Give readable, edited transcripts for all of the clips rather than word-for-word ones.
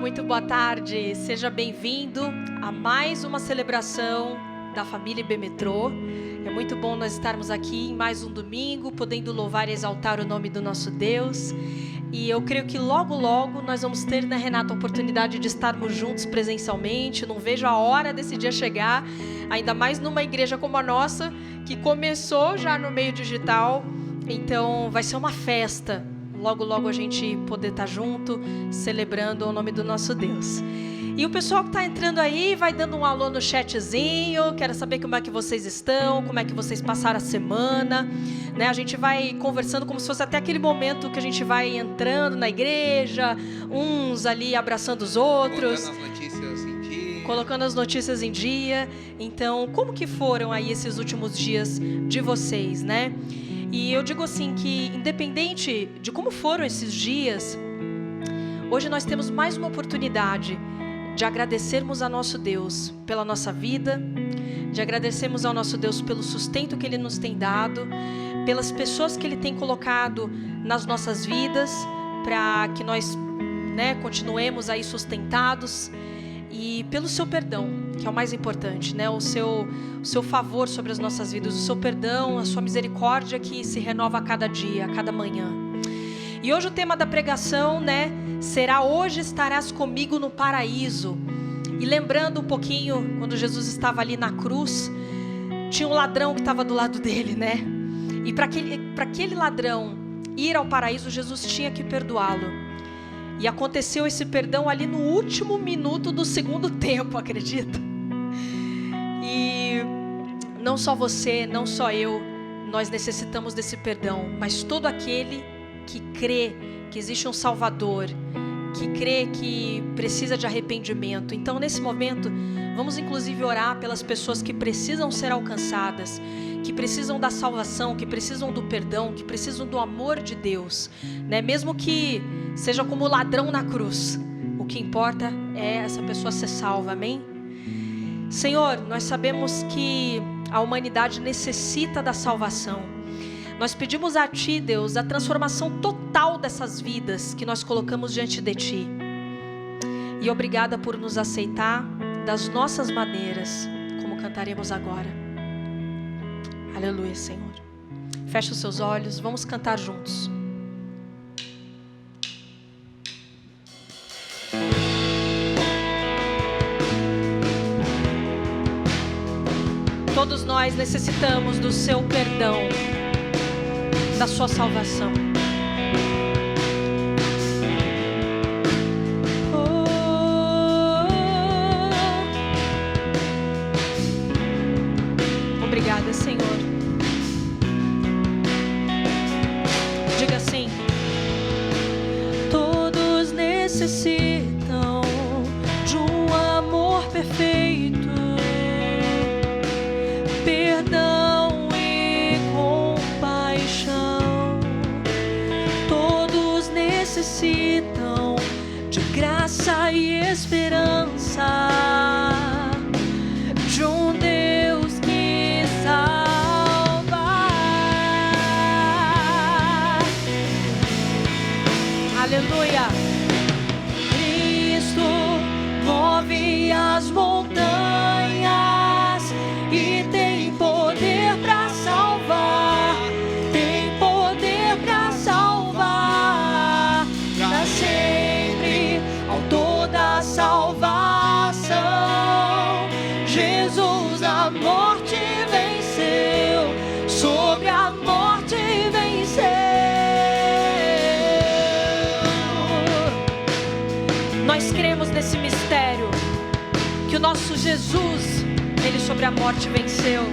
muito boa tarde. Seja bem-vindo a mais uma celebração da família IB Metrô. É muito bom nós estarmos aqui em mais um domingo, podendo louvar e exaltar o nome do nosso Deus. E eu creio que logo, logo nós vamos ter, né, Renata, a oportunidade de estarmos juntos presencialmente. Não vejo a hora desse dia chegar, ainda mais numa igreja como a nossa, que começou já no meio digital. Então vai ser uma festa. Logo, logo a gente poder estar junto, celebrando o nome do nosso Deus. E o pessoal que está entrando aí, vai dando um alô no chatzinho. Quero saber como é que vocês estão, como é que vocês passaram a semana, né? A gente vai conversando como se fosse até aquele momento que a gente vai entrando na igreja, uns ali abraçando os outros, colocando as notícias em dia. Então, como que foram aí esses últimos dias de vocês, né? E eu digo assim que, independente de como foram esses dias, hoje nós temos mais uma oportunidade de agradecermos a nosso Deus pela nossa vida, de agradecermos ao nosso Deus pelo sustento que Ele nos tem dado, pelas pessoas que Ele tem colocado nas nossas vidas, para que nós, né, continuemos aí sustentados, e pelo seu perdão, que é o mais importante, né? O seu favor sobre as nossas vidas, o seu perdão, a sua misericórdia que se renova a cada dia, a cada manhã. E hoje o tema da pregação, né, será: hoje estarás comigo no paraíso. E lembrando um pouquinho, quando Jesus estava ali na cruz, tinha um ladrão que estava do lado dele, né? E para aquele ladrão ir ao paraíso, Jesus tinha que perdoá-lo. E aconteceu esse perdão ali no último minuto do segundo tempo, acredita? E não só você, não só eu, nós necessitamos desse perdão, mas todo aquele que crê que existe um Salvador, que crê que precisa de arrependimento. Então, nesse momento, vamos inclusive orar pelas pessoas que precisam ser alcançadas, que precisam da salvação, que precisam do perdão, que precisam do amor de Deus, né? Mesmo que seja como o ladrão na cruz, o que importa é essa pessoa ser salva, amém? Senhor, nós sabemos que a humanidade necessita da salvação. Nós pedimos a Ti, Deus, a transformação total dessas vidas que nós colocamos diante de Ti. E obrigada por nos aceitar das nossas maneiras, como cantaremos agora. Aleluia, Senhor. Feche os seus olhos, vamos cantar juntos. Todos nós necessitamos do seu perdão, da sua salvação. Obrigada, Senhor. Diga assim: todos necessitam de um amor perfeito, perdão e compaixão. Todos necessitam de graça e esperança, de um Deus que salva. Aleluia. Cristo move as montanhas e tem poder para salvar, tem poder para salvar para sempre, autor da salvação. Jesus a morte venceu, sobre a morte venceu. Nós cremos nesse mistério, que o nosso Jesus, Ele sobre a morte venceu.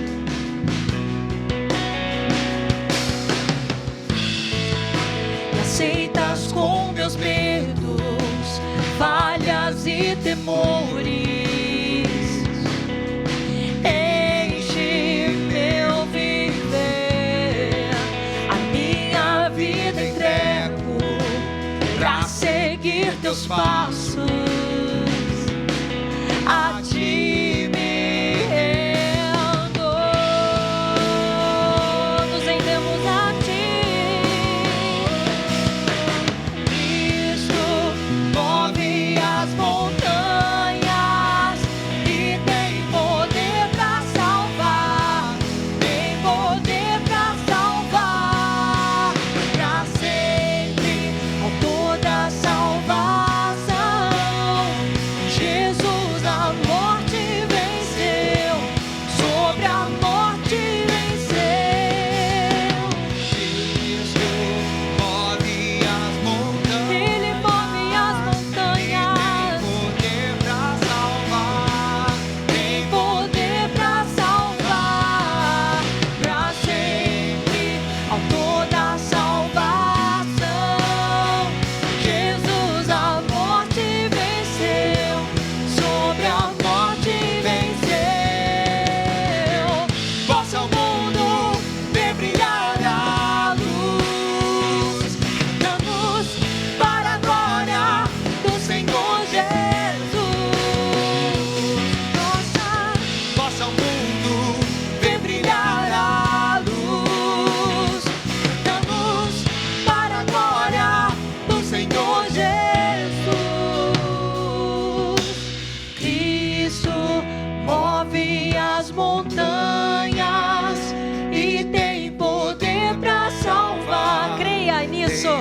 Me aceitas com meus medos, falhas e temores. Enche meu viver, a minha vida entrego pra seguir teus passos. A Ti me rendo, nos rendemos a Ti. Cristo move as montanhas.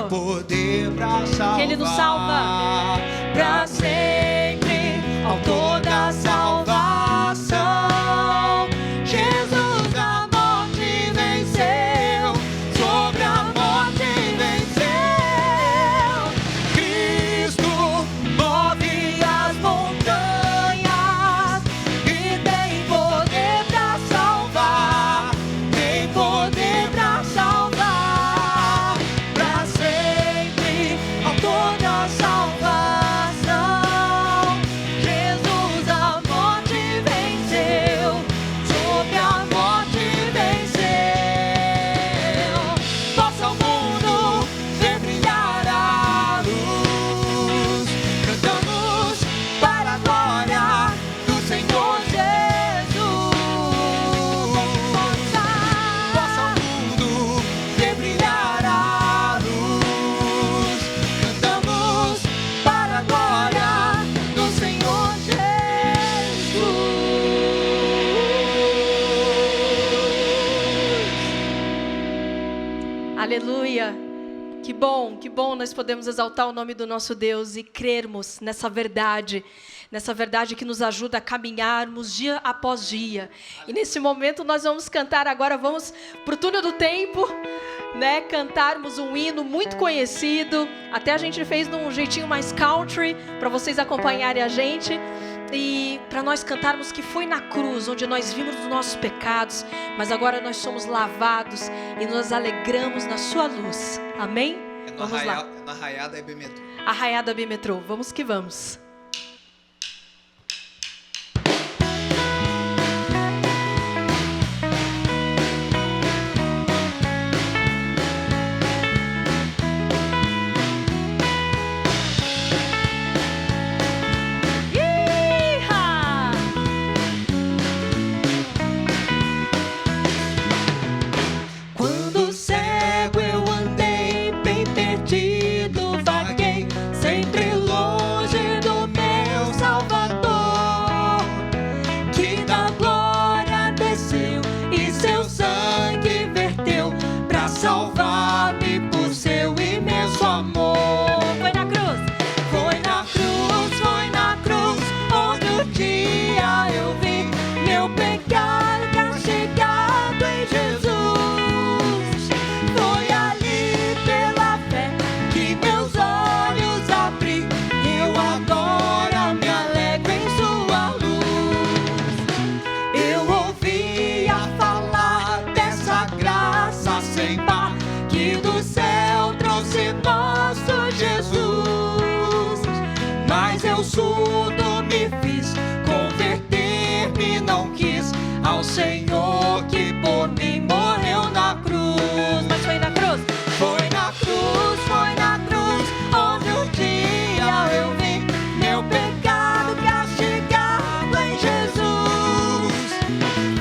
Tem poder pra salvar. Que Ele nos salva pra sempre, autor da salvação. Jesus a morte venceu, sobre a morte venceu. Cristo move as montanhas e tem poder pra salvar. Tem poder pra salvar pra sempre, autor da salvação. Jesus a morte venceu, sobre a morte venceu. Possa o mundo ver brilhar a luz. Cantamos para a glória do Senhor Jesus. Possa o mundo ver brilhar a luz. Cantamos para a glória do Senhor Jesus. Aleluia. Que bom nós podemos exaltar o nome do nosso Deus e crermos nessa verdade que nos ajuda a caminharmos dia após dia. E nesse momento nós vamos cantar agora, vamos para o túnel do tempo, né? Cantarmos um hino muito conhecido, até a gente fez de um jeitinho mais country, para vocês acompanharem a gente. E para nós cantarmos que foi na cruz onde nós vimos os nossos pecados, mas agora nós somos lavados e nos alegramos na sua luz. Amém? Vamos lá. Na Arraiada Ebemetrô. Arraiada Ebemetrô, vamos que vamos. Iha! Quando cego eu andei, bem perdido vaguei, sempre longe do meu Salvador, que da glória desceu e seu sangue verteu pra salvar-me por seu imenso amor. Foi na cruz. Foi na cruz, onde um dia eu vi meu pecado castigado em Jesus. Foi ali pela fé que meus olhos abri, eu agora me alegro em sua luz. Eu ouvia falar dessa graça sem par, que do céu trouxe nosso Jesus. Mas eu surdo me fiz, converter-me não quis ao Senhor que por mim morreu na cruz. Mas foi na cruz. Foi na cruz, onde um dia eu vi meu pecado castigado em Jesus.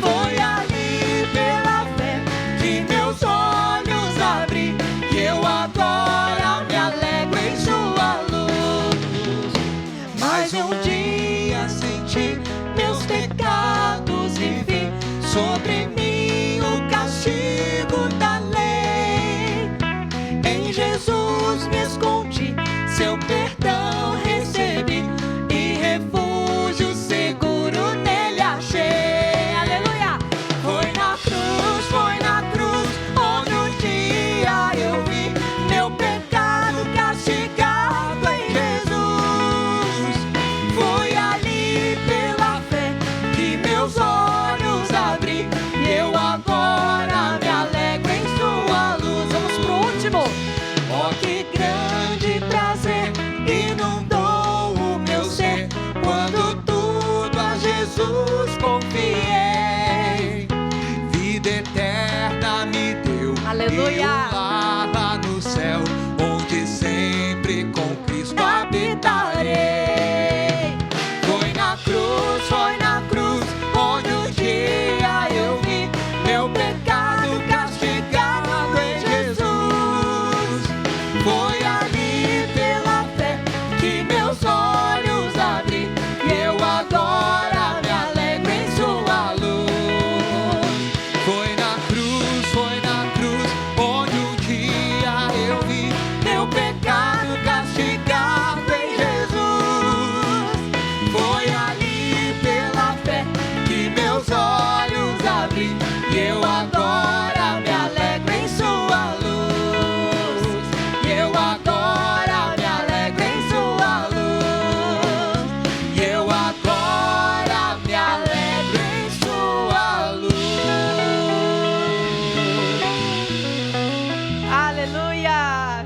Foi ali pela fé que meus olhos abri, e eu agora me alegro em sua luz. Mas um dia senti meus pecados e vi sobre mim o Aleluia!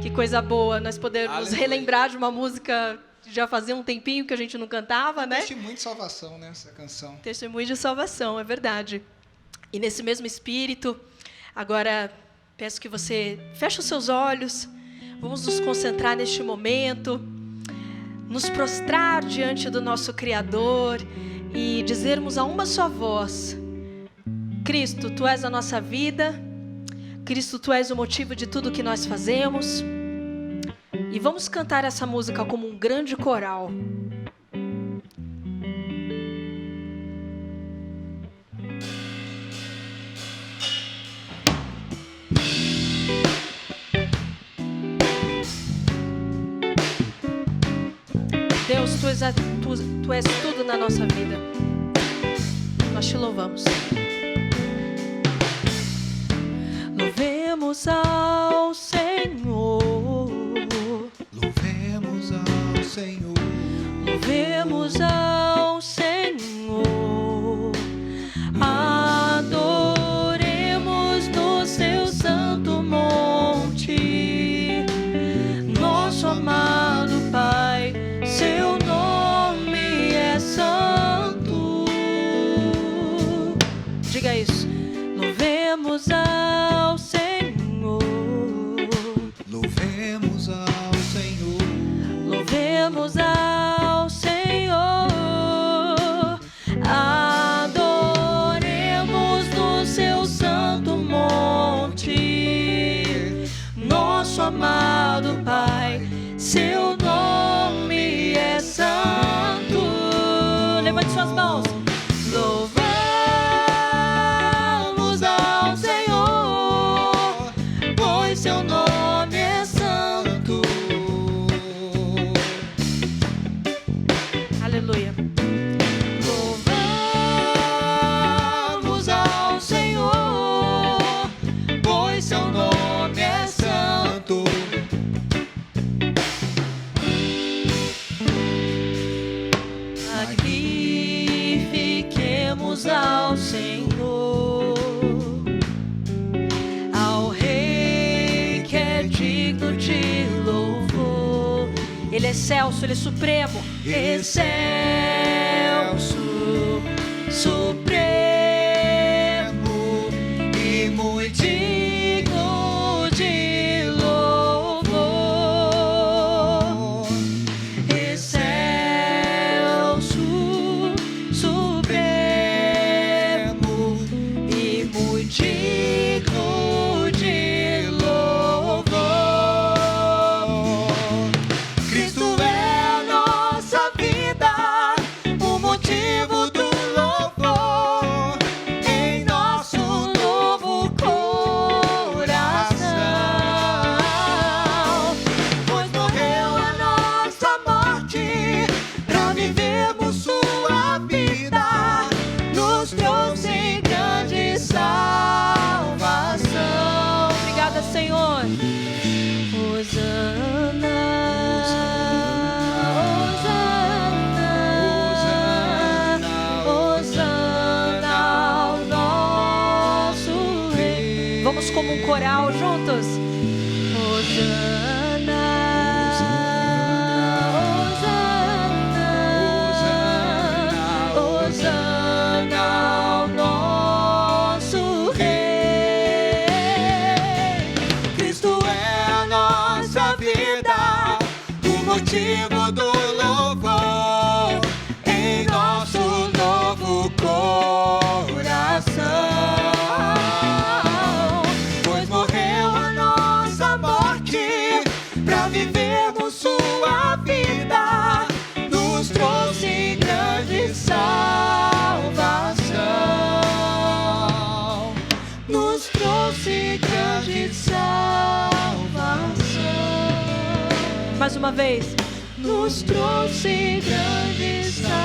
Que coisa boa nós podermos Aleluia. relembrar de uma música que já fazia um tempinho que a gente não cantava, né? Testemunho de salvação, né? Essa canção. Testemunho de salvação, é verdade. E nesse mesmo espírito, agora peço que você feche os seus olhos, vamos nos concentrar neste momento, nos prostrar diante do nosso Criador e dizermos a uma só voz: Cristo, Tu és a nossa vida, Cristo, Tu és o motivo de tudo que nós fazemos. E vamos cantar essa música como um grande coral. Deus, tu és tudo na nossa vida. Nós te louvamos. Louvemos ao Senhor. Louvemos ao Senhor. Louvemos ao Senhor. Adoremos no seu santo monte. Nosso amado Pai, seu nome é santo. Diga isso. Louvemos ao Senhor. Louvemos ao Senhor. Louvemos ao Senhor. Adoremos no seu santo monte. Nosso amado Pai, seu nome é santo. Levante suas mãos. Louvamos ao Senhor, pois seu nome é santo. Aleluia. Louvamos ao Senhor, pois seu nome é santo. Magnifiquemos ao Senhor, ao Rei que é digno de louvor. Ele é excelso, Ele é supremo. Excelso, supremo e muito digno de louvor. Excelso, supremo e muito digno de louvor. Cristo é a nossa vida, o motivo do louvor em nosso novo coração. Pois morreu a nossa morte pra vivermos sua vida, nos trouxe grande salvação. Obrigada, Senhor. Hosana, Hosana, Hosana ao nosso Rei. Vamos como um coral juntos. Hosana, Hosana, Hosana ao nosso Rei. Cristo é a nossa vida, o motivo do louvor em nosso novo coração. Pois morreu a nossa morte pra vivermos sua vida, nos trouxe grande salvação. Nos trouxe grande salvação. Mais uma vez. Nos trouxe grande salvação.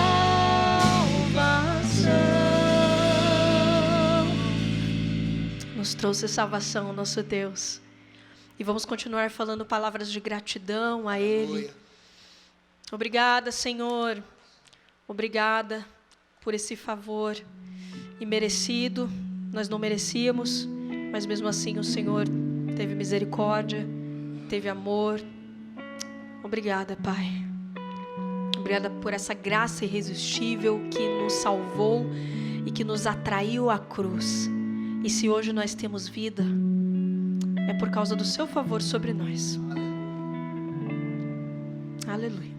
Nos trouxe salvação, nosso Deus. E vamos continuar falando palavras de gratidão a Ele. Aleluia. Obrigada, Senhor. Obrigada por esse favor imerecido. Nós não merecíamos, mas mesmo assim o Senhor teve misericórdia, teve amor. Obrigada, Pai. Obrigada por essa graça irresistível que nos salvou e que nos atraiu à cruz. E se hoje nós temos vida, é por causa do seu favor sobre nós. Aleluia.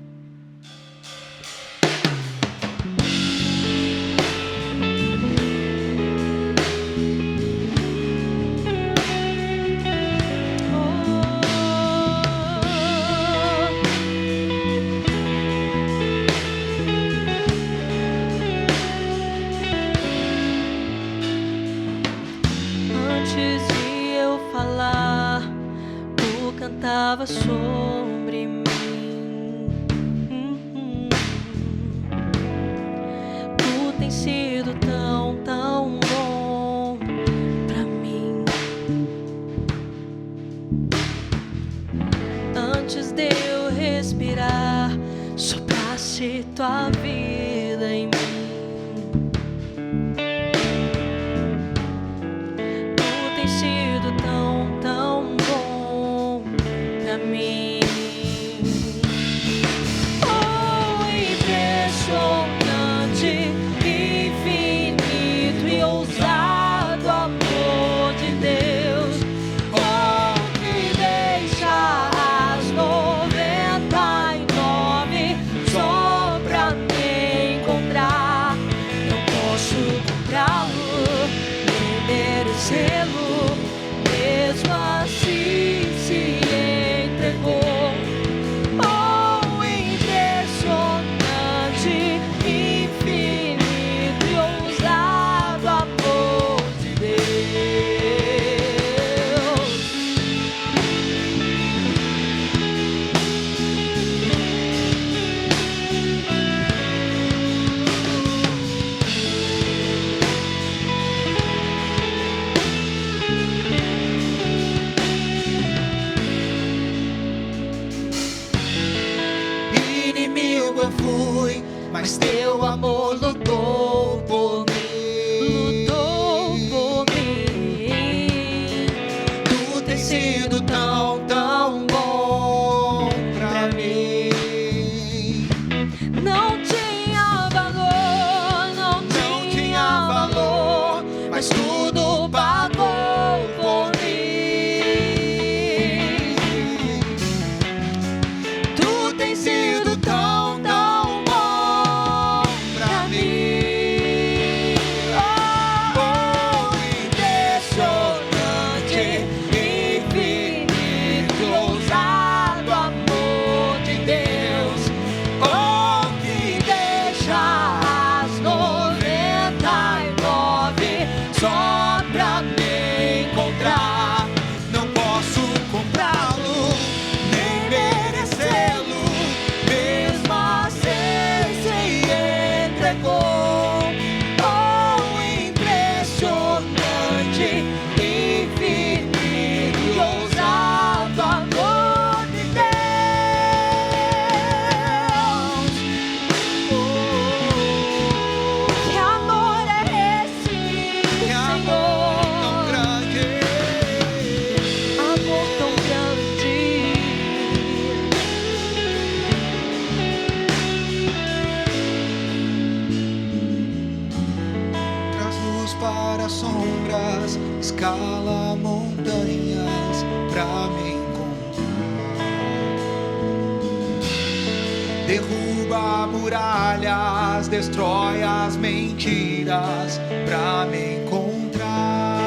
Cantava sobre mim. Tu tens sido tão, tão bom pra mim. Antes de eu respirar, soprasse tua vida em mim. Tu tens sido tão, tão bom pra mim. Oh, impressionante, infinito e ousado amor de Deus. Oh, que deixa as 99 só pra me encontrar. Não posso comprá-lo, nem merecê-lo, mesmo assim se entregou. Oh, impressionante, infinito e ousado amor de Deus. Inimigo eu fui, mas teu amor lutou por mim. Lutou por mim. Tu tens sido tão, tão bom pra mim. Não tinha valor, não tinha valor, mas tudo pagou por mim. Tu tens sido tão, tão bom pra mim. Oh, impressionante, infinito e ousado amor de Deus. Oh, que deixa as 99 só pra me encontrar. Não posso comprá-lo, nem merecê-lo, mesmo assim se entregou. Oh, impressionante, infinito e ousado amor de Deus. Que amor é esse, Que amor tão Senhor? grande. Amor tão grande. Traz luz para sombras, escala montanhas pra me encontrar. Derruba muralhas, destrói as mentiras pra me encontrar.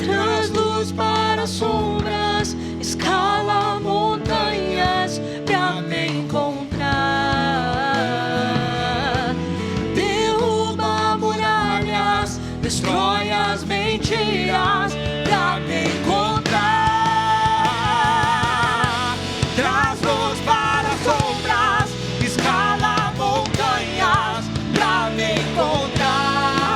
Traz luz para sombras, escala montanhas pra me encontrar. Derruba muralhas, destrói as mentiras pra me encontrar. Traz luz para sombras, escala montanhas pra me encontrar.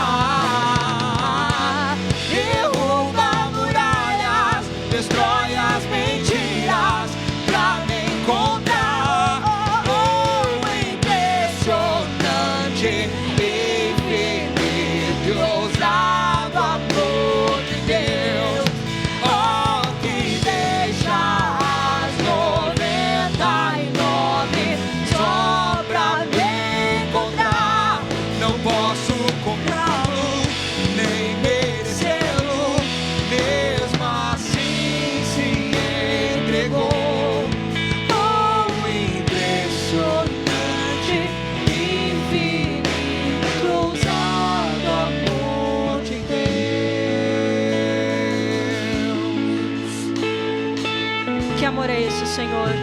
amor é esse, Senhor,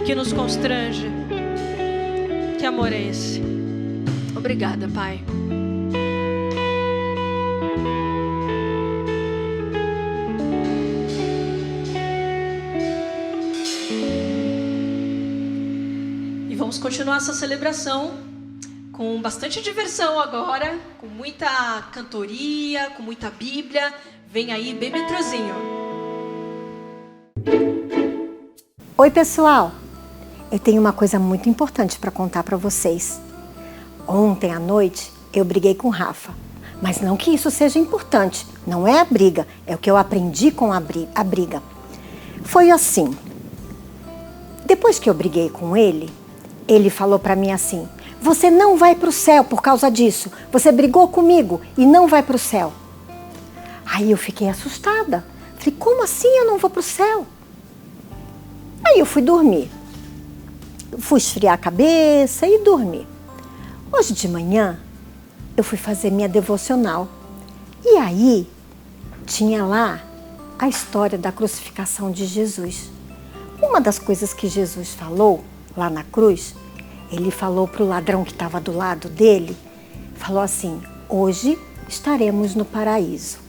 que nos constrange? Que amor é esse? Obrigada, Pai. E vamos continuar essa celebração com bastante diversão agora, com muita cantoria, com muita Bíblia. Vem aí, bem metrozinho. Oi, pessoal. Eu tenho uma coisa muito importante para contar para vocês. Ontem à noite eu briguei com o Rafa. Mas não que isso seja importante. Não é a briga, é o que eu aprendi com a briga. Foi assim. Depois que eu briguei com ele falou para mim assim: você não vai para o céu por causa disso. Você brigou comigo e não vai para o céu. Aí eu fiquei assustada. Falei, como assim eu não vou para o céu? Aí eu fui dormir. Fui esfriar a cabeça e dormi. Hoje de manhã eu fui fazer minha devocional. E aí tinha lá a história da crucificação de Jesus. Uma das coisas que Jesus falou lá na cruz, ele falou para o ladrão que estava do lado dele, falou assim: hoje estaremos no paraíso.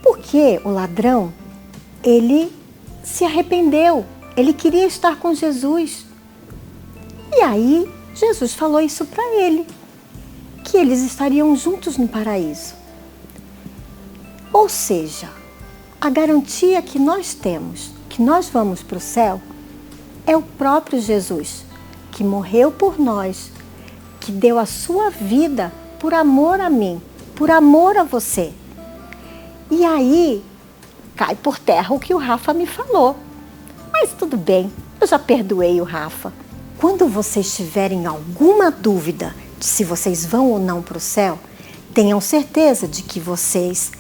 Porque o ladrão, ele se arrependeu, ele queria estar com Jesus. E aí Jesus falou isso para ele, que eles estariam juntos no paraíso. Ou seja, a garantia que nós temos, que nós vamos para o céu, é o próprio Jesus, que morreu por nós, que deu a sua vida por amor a mim, por amor a você. E aí cai por terra o que o Rafa me falou. Mas tudo bem, eu já perdoei o Rafa. Quando vocês tiverem alguma dúvida de se vocês vão ou não para o céu, tenham certeza de que vocês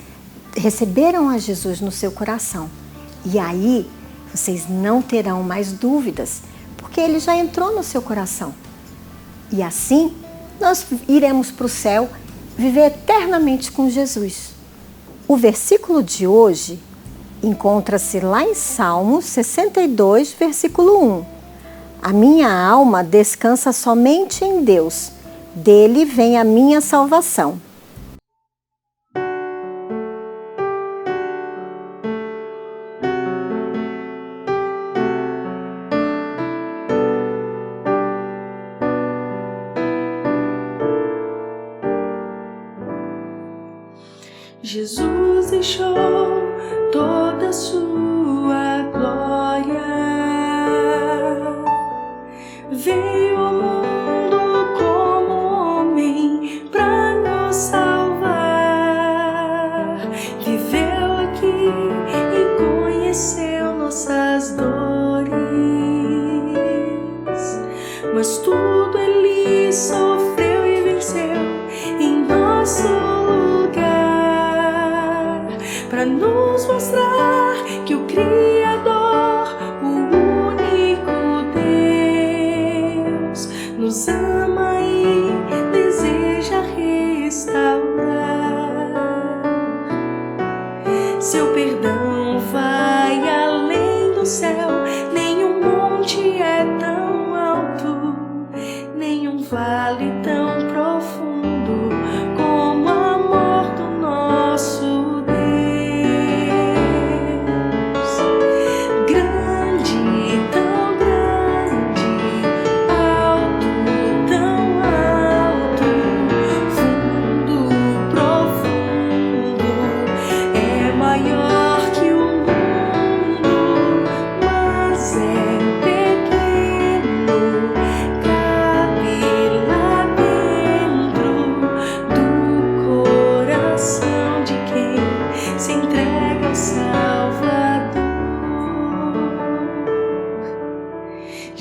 receberam a Jesus no seu coração. E aí vocês não terão mais dúvidas, porque ele já entrou no seu coração. E assim nós iremos para o céu viver eternamente com Jesus. O versículo de hoje encontra-se lá em Salmos 62, versículo 1. A minha alma descansa somente em Deus, dele vem a minha salvação. Jesus deixou toda a sua glória, veio ao mundo como homem para nos salvar, viveu aqui e conheceu nossas dores, mas tudo ele sofreu e venceu em nosso lugar, para nos mostrar que o Criador, o único Deus, nos ama e deseja restaurar. Seu perdão vai além do céu, nenhum monte é tão alto, nenhum vale tão profundo como o amor do nosso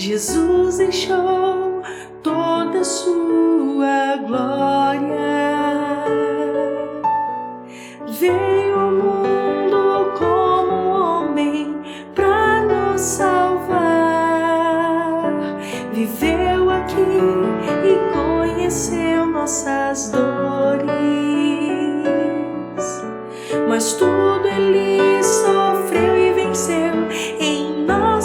Jesus deixou toda a sua glória, veio ao mundo como homem para nos salvar, viveu aqui e conheceu nossas dores, mas tudo ele sofreu e venceu em nós.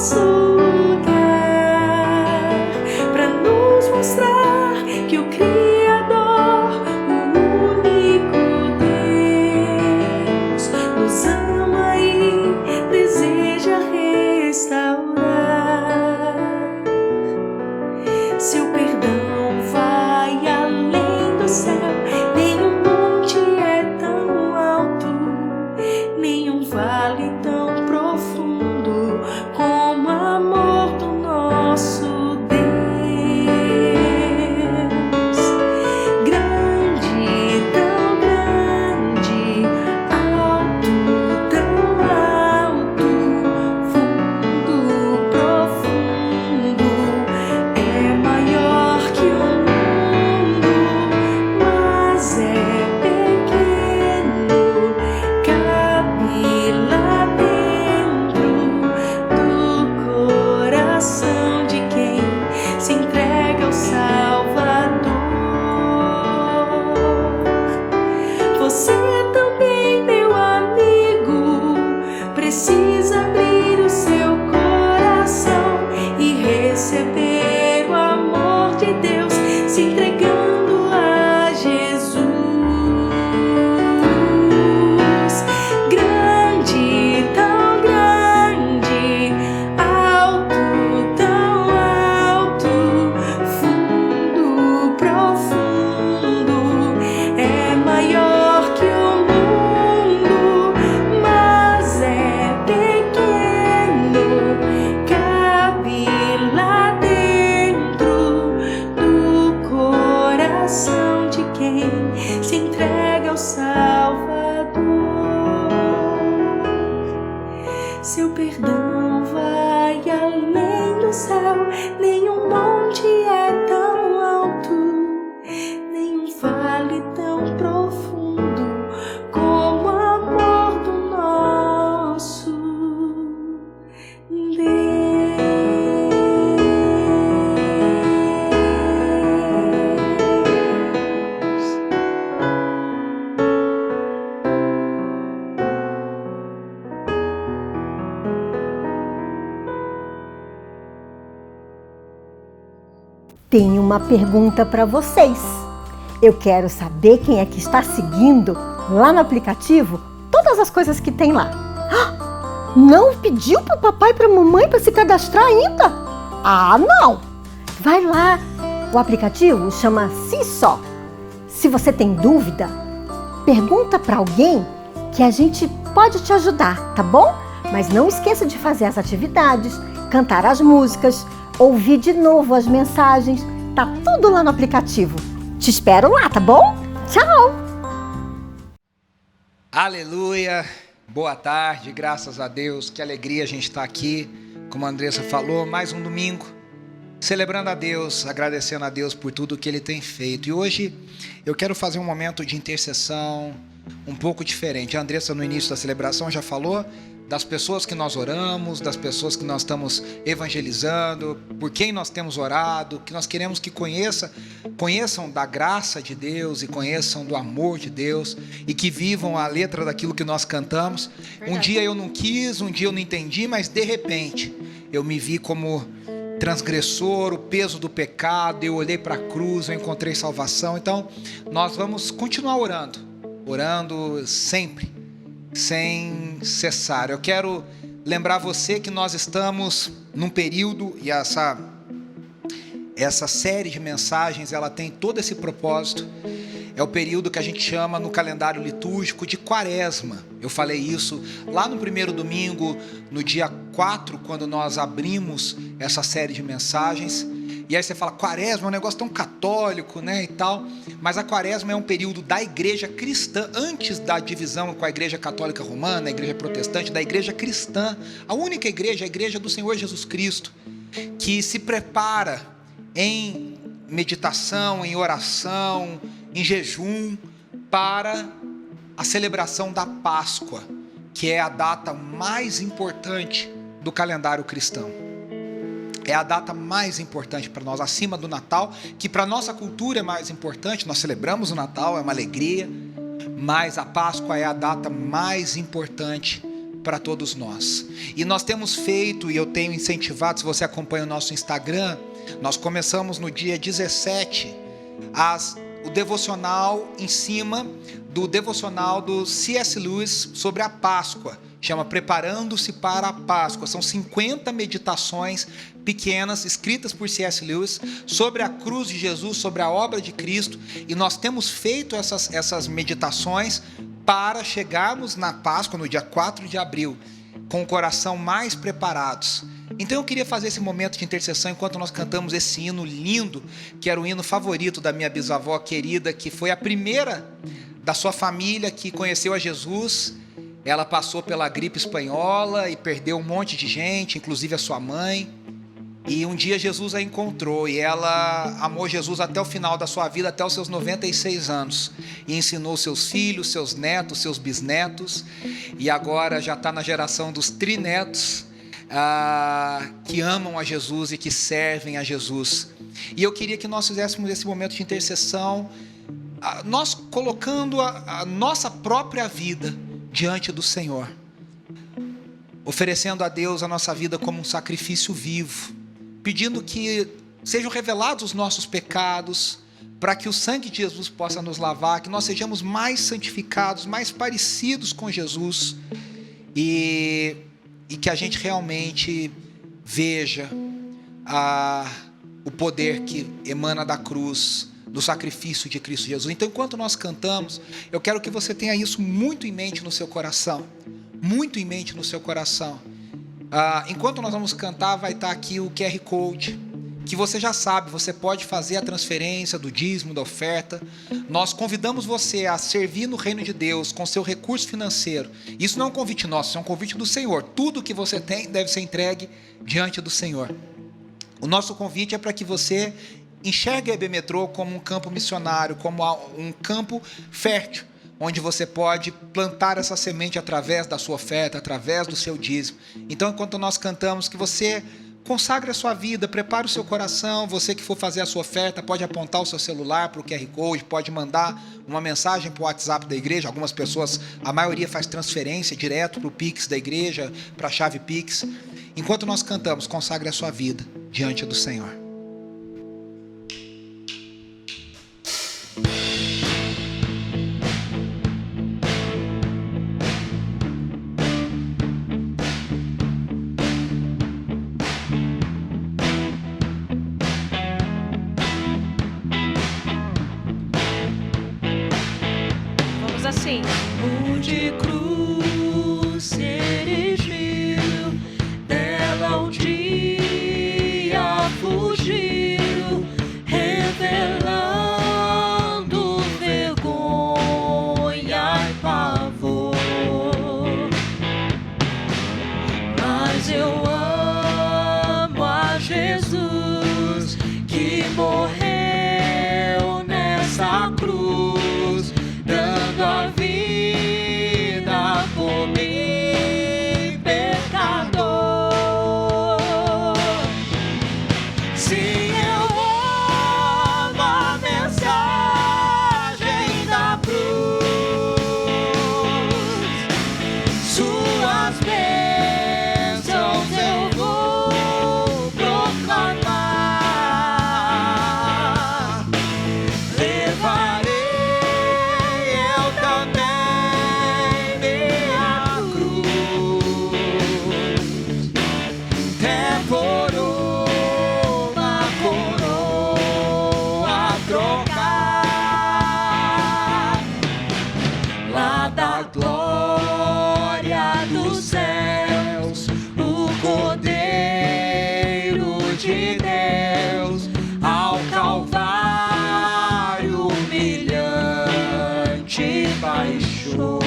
precisa abrir o seu coração e receber o amor de Deus, se entregando a Jesus. Grande, tão grande, alto, tão alto, fundo, profundo, é maior que o mundo, mas é pequeno, cabe lá dentro do coração de quem se entrega ao Salvador. Seu perdão vai além do céu, nenhum monte é tão alto, nenhum vale tão profundo como o amor do nosso Deus. Tenho uma pergunta para vocês. Eu quero saber quem é que está seguindo lá no aplicativo todas as coisas que tem lá. Ah, não pediu para o papai e para a mamãe para se cadastrar ainda? Ah, não! Vai lá, o aplicativo chama Seesaw. Se você tem dúvida, pergunta para alguém que a gente pode te ajudar, tá bom? Mas não esqueça de fazer as atividades, cantar as músicas, ouvir de novo as mensagens. Tá tudo lá no aplicativo. Te espero lá, tá bom? Tchau! Aleluia! Boa tarde, graças a Deus. Que alegria a gente estar aqui, como a Andressa falou, mais um domingo, celebrando a Deus, agradecendo a Deus por tudo que Ele tem feito. E hoje eu quero fazer um momento de intercessão um pouco diferente. A Andressa no início da celebração já falou das pessoas que nós oramos, das pessoas que nós estamos evangelizando, por quem nós temos orado, que nós queremos que conheçam da graça de Deus e conheçam do amor de Deus e que vivam a letra daquilo que nós cantamos. Um dia eu não quis, um dia eu não entendi, mas de repente eu me vi como transgressor, o peso do pecado, eu olhei para a cruz, eu encontrei salvação. Então nós vamos continuar orando sempre, sem cessar. Eu quero lembrar você que nós estamos num período, e essa série de mensagens, ela tem todo esse propósito. É o período que a gente chama no calendário litúrgico de Quaresma. Eu falei isso lá no primeiro domingo, no dia 4, quando nós abrimos essa série de mensagens. E aí você fala, Quaresma é um negócio tão católico, né, e tal. Mas a Quaresma é um período da igreja cristã, antes da divisão com a igreja católica romana, a igreja protestante, da igreja cristã. A única igreja, a igreja do Senhor Jesus Cristo, que se prepara em meditação, em oração, em jejum, para a celebração da Páscoa, que é a data mais importante do calendário cristão. É a data mais importante para nós, acima do Natal, que para a nossa cultura é mais importante. Nós celebramos o Natal, é uma alegria, mas a Páscoa é a data mais importante para todos nós. E nós temos feito, e eu tenho incentivado, se você acompanha o nosso Instagram, nós começamos no dia 17, o devocional em cima do devocional do C.S. Lewis sobre a Páscoa. Chama Preparando-se para a Páscoa. São 50 meditações pequenas, escritas por C.S. Lewis, sobre a cruz de Jesus, sobre a obra de Cristo. E nós temos feito essas meditações para chegarmos na Páscoa, no dia 4 de abril, com o coração mais preparados. Então eu queria fazer esse momento de intercessão enquanto nós cantamos esse hino lindo, que era o hino favorito da minha bisavó querida, que foi a primeira da sua família que conheceu a Jesus. Ela passou pela gripe espanhola e perdeu um monte de gente, inclusive a sua mãe. E um dia Jesus a encontrou e ela amou Jesus até o final da sua vida, até os seus 96 anos. E ensinou seus filhos, seus netos, seus bisnetos. E agora já está na geração dos trinetos, que amam a Jesus e que servem a Jesus. E eu queria que nós fizéssemos esse momento de intercessão, nós colocando a nossa própria vida diante do Senhor. oferecendo a Deus a nossa vida como um sacrifício vivo, pedindo que sejam revelados os nossos pecados, para que o sangue de Jesus possa nos lavar, que nós sejamos mais santificados, mais parecidos com Jesus, e que a gente realmente veja o poder que emana da cruz, do sacrifício de Cristo Jesus. Então, enquanto nós cantamos, eu quero que você tenha isso muito em mente no seu coração, muito em mente no seu coração. Enquanto nós vamos cantar, vai estar aqui o QR Code, que você já sabe, você pode fazer a transferência do dízimo, da oferta. Nós convidamos você a servir no reino de Deus com seu recurso financeiro. Isso não é um convite nosso, isso é um convite do Senhor. Tudo que você tem deve ser entregue diante do Senhor. O nosso convite é para que você enxergue a EB Metrô como um campo missionário, como um campo fértil, onde você pode plantar essa semente através da sua oferta, através do seu dízimo. Então, enquanto nós cantamos, que você consagre a sua vida, prepare o seu coração. Você que for fazer a sua oferta, pode apontar o seu celular para o QR Code, pode mandar uma mensagem para o WhatsApp da igreja. Algumas pessoas, a maioria faz transferência direto para o Pix da igreja, para a chave Pix. Enquanto nós cantamos, consagre a sua vida diante do Senhor. Assim. Onde cruz se erigiu, dela um dia fugiu, revelando vergonha e pavor. Mas eu amo a Jesus, que morreu nessa cruz, dando a vida por mim, pecador. Sim, eu amo a mensagem da cruz, suas bênçãos eu vou proclamar. Levarei de Deus ao Calvário humilhante baixou.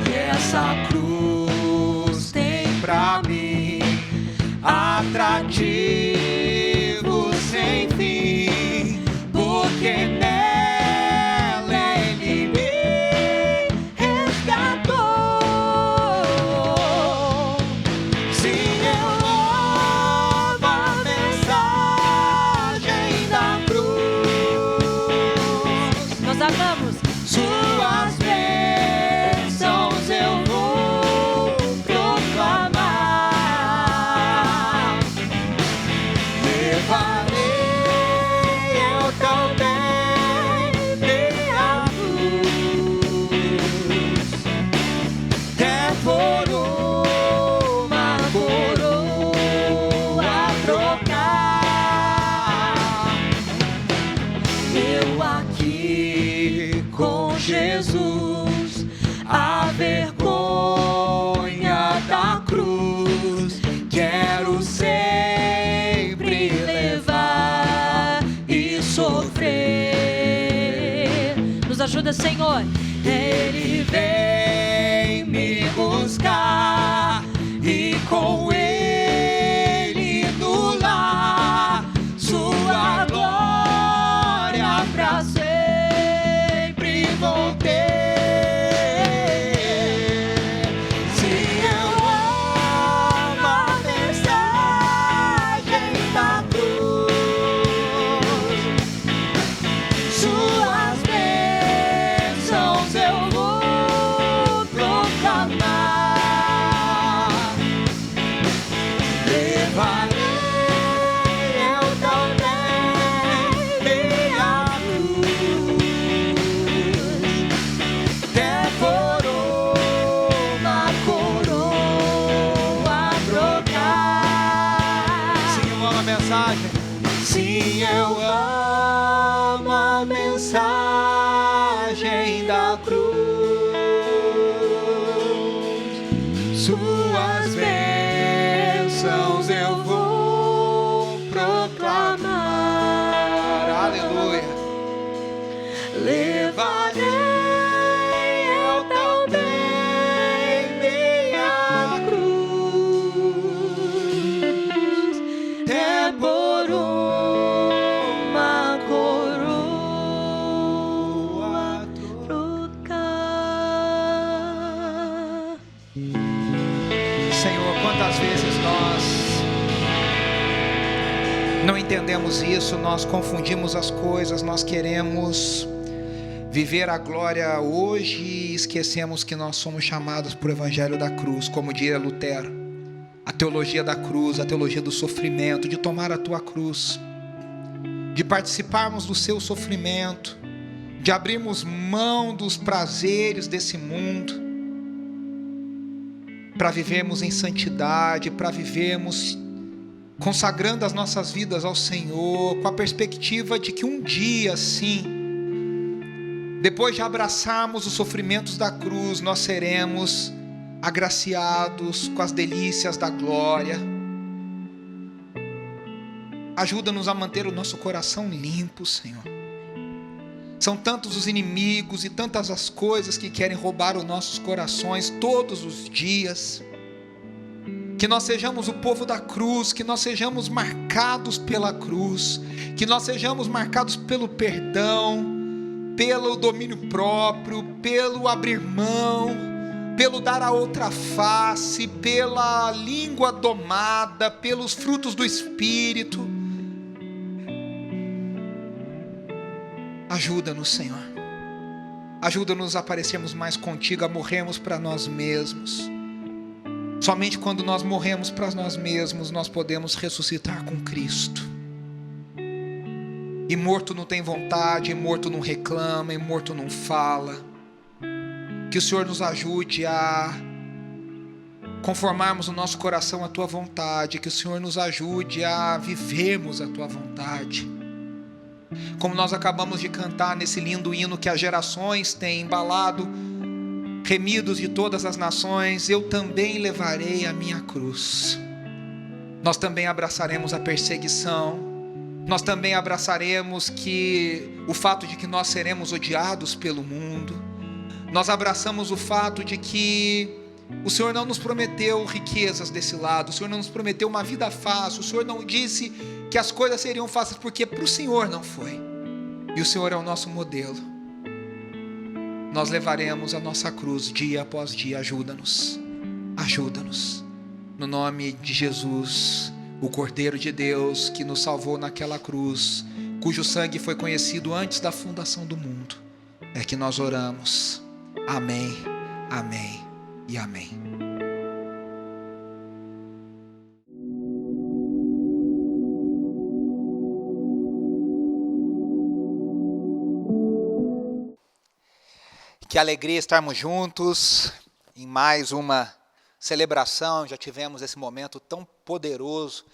E essa cruz tem pra mim atrativo sem fim, porque nela Ele me resgatou. Amamos. Suas bênçãos eu vou proclamar. Levarei eu também minha cruz, até por uma coroa trocar. Eu aqui com Jesus, a vergonha da cruz, quero sempre levar e sofrer. Nos ajuda, Senhor. Ele vem me buscar e com Ele no lar, sua glória pra sempre vou ter. Se eu amo a mensagem da cruz, suas bênçãos eu vou mensagem. Sim, eu amo a mensagem da cruz. Suas bênçãos eu vou proclamar. Aleluia. Levarei eu também minha cruz, é por uma coroa trocar. Senhor, quantas vezes nós não entendemos isso, nós confundimos as coisas, nós queremos viver a glória hoje e esquecemos que nós somos chamados para o Evangelho da cruz, como diria Lutero, a teologia da cruz, a teologia do sofrimento, de tomar a tua cruz, de participarmos do seu sofrimento, de abrirmos mão dos prazeres desse mundo, para vivermos em santidade, para vivermos consagrando as nossas vidas ao Senhor, com a perspectiva de que um dia, sim, depois de abraçarmos os sofrimentos da cruz, nós seremos agraciados com as delícias da glória. Ajuda-nos a manter o nosso coração limpo, Senhor. São tantos os inimigos e tantas as coisas que querem roubar os nossos corações todos os dias. Que nós sejamos o povo da cruz, que nós sejamos marcados pela cruz, que nós sejamos marcados pelo perdão, pelo domínio próprio, pelo abrir mão, pelo dar a outra face, pela língua domada, pelos frutos do Espírito. Ajuda-nos, Senhor. Ajuda-nos a parecermos mais contigo, a morrermos para nós mesmos. Somente quando nós morremos para nós mesmos, nós podemos ressuscitar com Cristo. E morto não tem vontade, e morto não reclama, e morto não fala. Que o Senhor nos ajude a conformarmos o nosso coração à tua vontade, que o Senhor nos ajude a vivermos a tua vontade. Como nós acabamos de cantar nesse lindo hino que as gerações têm embalado, remidos de todas as nações, eu também levarei a minha cruz. Nós também abraçaremos a perseguição. Nós também abraçaremos o fato de que nós seremos odiados pelo mundo. Nós abraçamos o fato de que o Senhor não nos prometeu riquezas desse lado, o Senhor não nos prometeu uma vida fácil, o Senhor não disse que as coisas seriam fáceis, porque para o Senhor não foi. E o Senhor é o nosso modelo. Nós levaremos a nossa cruz dia após dia. Ajuda-nos, ajuda-nos. No nome de Jesus, o Cordeiro de Deus que nos salvou naquela cruz, cujo sangue foi conhecido antes da fundação do mundo, é que nós oramos. Amém, amém e amém. Que alegria estarmos juntos em mais uma celebração. Já tivemos esse momento tão poderoso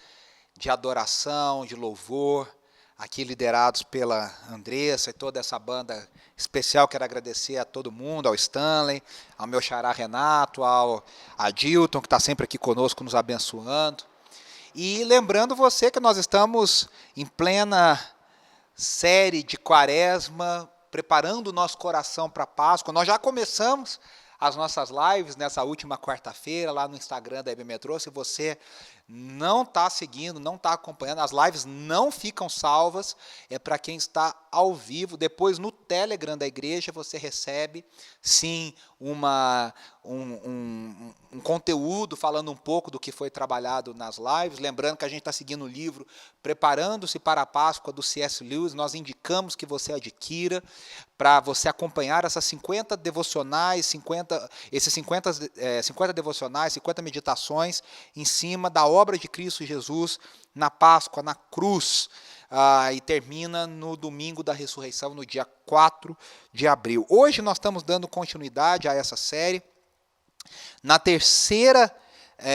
de adoração, de louvor, aqui liderados pela Andressa e toda essa banda especial. Quero agradecer a todo mundo, ao Stanley, ao meu xará Renato, ao Adilton, que está sempre aqui conosco, nos abençoando. E lembrando você que nós estamos em plena série de Quaresma, preparando o nosso coração para a Páscoa. Nós já começamos as nossas lives nessa última quarta-feira, lá no Instagram da EB Metrô. Se você não está seguindo, não está acompanhando, as lives não ficam salvas, é para quem está ao vivo. Depois no Telegram da igreja você recebe, sim, um conteúdo falando um pouco do que foi trabalhado nas lives. Lembrando que a gente está seguindo o livro Preparando-se para a Páscoa, do C.S. Lewis. Nós indicamos que você adquira para você acompanhar essas 50 devocionais, 50 devocionais, 50 meditações em cima da obra de Cristo Jesus na Páscoa, na cruz. E termina no domingo da ressurreição, no dia 4 de abril. Hoje nós estamos dando continuidade a essa série, na terceira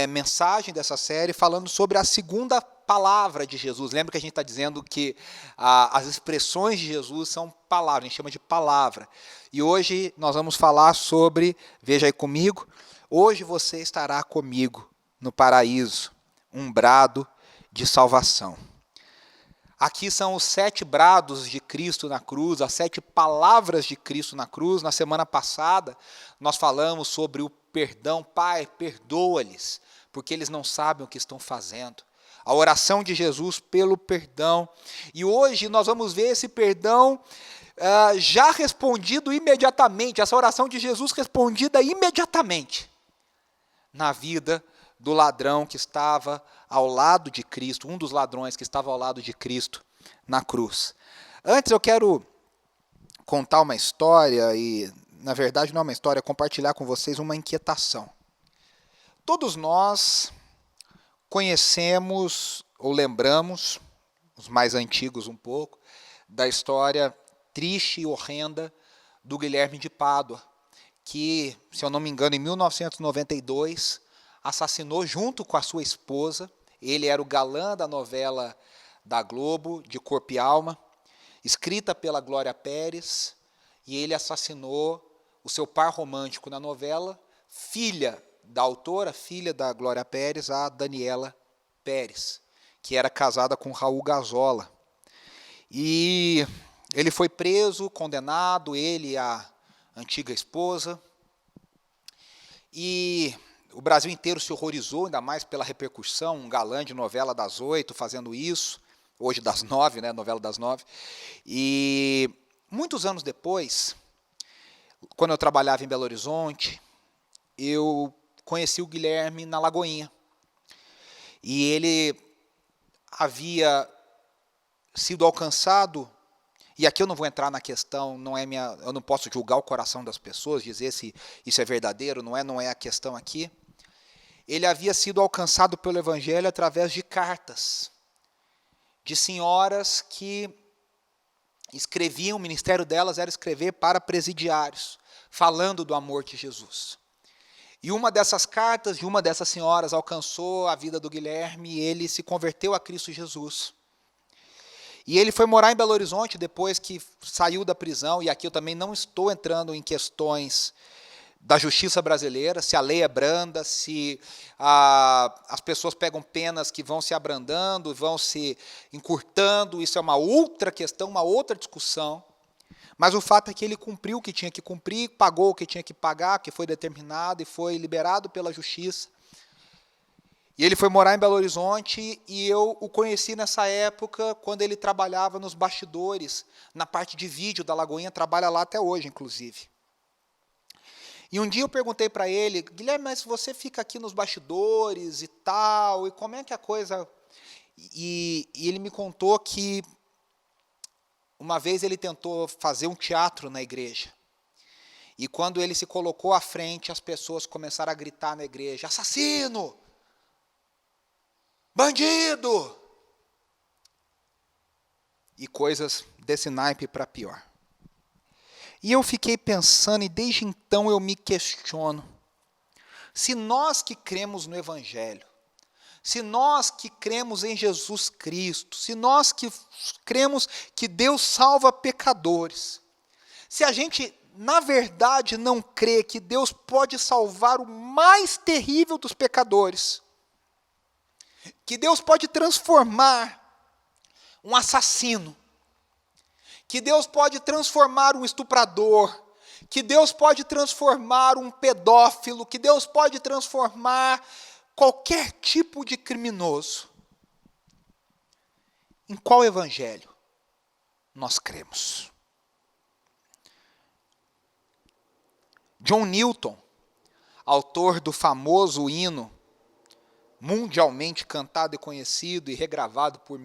mensagem dessa série, falando sobre a segunda palavra de Jesus. Lembra que a gente está dizendo que as expressões de Jesus são palavras, a gente chama de palavra. E hoje nós vamos falar sobre, veja aí comigo, hoje você estará comigo no paraíso, um brado de salvação. Aqui são os 7 brados de Cristo na cruz, as 7 palavras de Cristo na cruz. Na semana passada, nós falamos sobre o perdão. Pai, perdoa-lhes, porque eles não sabem o que estão fazendo. A oração de Jesus pelo perdão. E hoje nós vamos ver esse perdão já respondido imediatamente, essa oração de Jesus respondida imediatamente na vida do ladrão que estava ao lado de Cristo, um dos ladrões que estava ao lado de Cristo na cruz. Antes eu quero contar uma história, e na verdade não é uma história, é compartilhar com vocês uma inquietação. Todos nós conhecemos ou lembramos, os mais antigos um pouco, da história triste e horrenda do Guilherme de Pádua, que, se eu não me engano, em 1992, assassinou junto com a sua esposa. Ele era o galã da novela da Globo, De Corpo e Alma, escrita pela Glória Pérez, e ele assassinou o seu par romântico na novela, filha da autora, filha da Glória Pérez, a Daniela Pérez, que era casada com Raul Gazola. E ele foi preso, condenado, ele e a antiga esposa, e o Brasil inteiro se horrorizou, ainda mais pela repercussão, um galã de novela das 8 fazendo isso, hoje das 9, né, novela das 9. E muitos anos depois, quando eu trabalhava em Belo Horizonte, eu conheci o Guilherme na Lagoinha. E ele havia sido alcançado, e aqui eu não vou entrar na questão, eu não posso julgar o coração das pessoas, dizer se isso é verdadeiro, não é a questão aqui. Ele havia sido alcançado pelo Evangelho através de cartas de senhoras que escreviam, o ministério delas era escrever para presidiários, falando do amor de Jesus. E uma dessas cartas de uma dessas senhoras alcançou a vida do Guilherme e ele se converteu a Cristo Jesus. E ele foi morar em Belo Horizonte depois que saiu da prisão, e aqui eu também não estou entrando em questões da justiça brasileira, se a lei é branda, se as pessoas pegam penas que vão se abrandando, vão se encurtando, isso é uma outra questão, uma outra discussão. Mas o fato é que ele cumpriu o que tinha que cumprir, pagou o que tinha que pagar, que foi determinado, e foi liberado pela justiça. E ele foi morar em Belo Horizonte, e eu o conheci nessa época, quando ele trabalhava nos bastidores, na parte de vídeo da Lagoinha, trabalha lá até hoje, inclusive. E um dia eu perguntei para ele, Guilherme, mas você fica aqui nos bastidores e tal, e como é que a coisa... E ele me contou que uma vez ele tentou fazer um teatro na igreja. E quando ele se colocou à frente, as pessoas começaram a gritar na igreja, assassino! Bandido! E coisas desse naipe para pior. E eu fiquei pensando, e desde então eu me questiono, se nós que cremos no Evangelho, se nós que cremos em Jesus Cristo, se nós que cremos que Deus salva pecadores, se a gente, na verdade, não crê que Deus pode salvar o mais terrível dos pecadores, que Deus pode transformar um assassino, que Deus pode transformar um estuprador, que Deus pode transformar um pedófilo, que Deus pode transformar qualquer tipo de criminoso. Em qual evangelho nós cremos? John Newton, autor do famoso hino, mundialmente cantado e conhecido e regravado por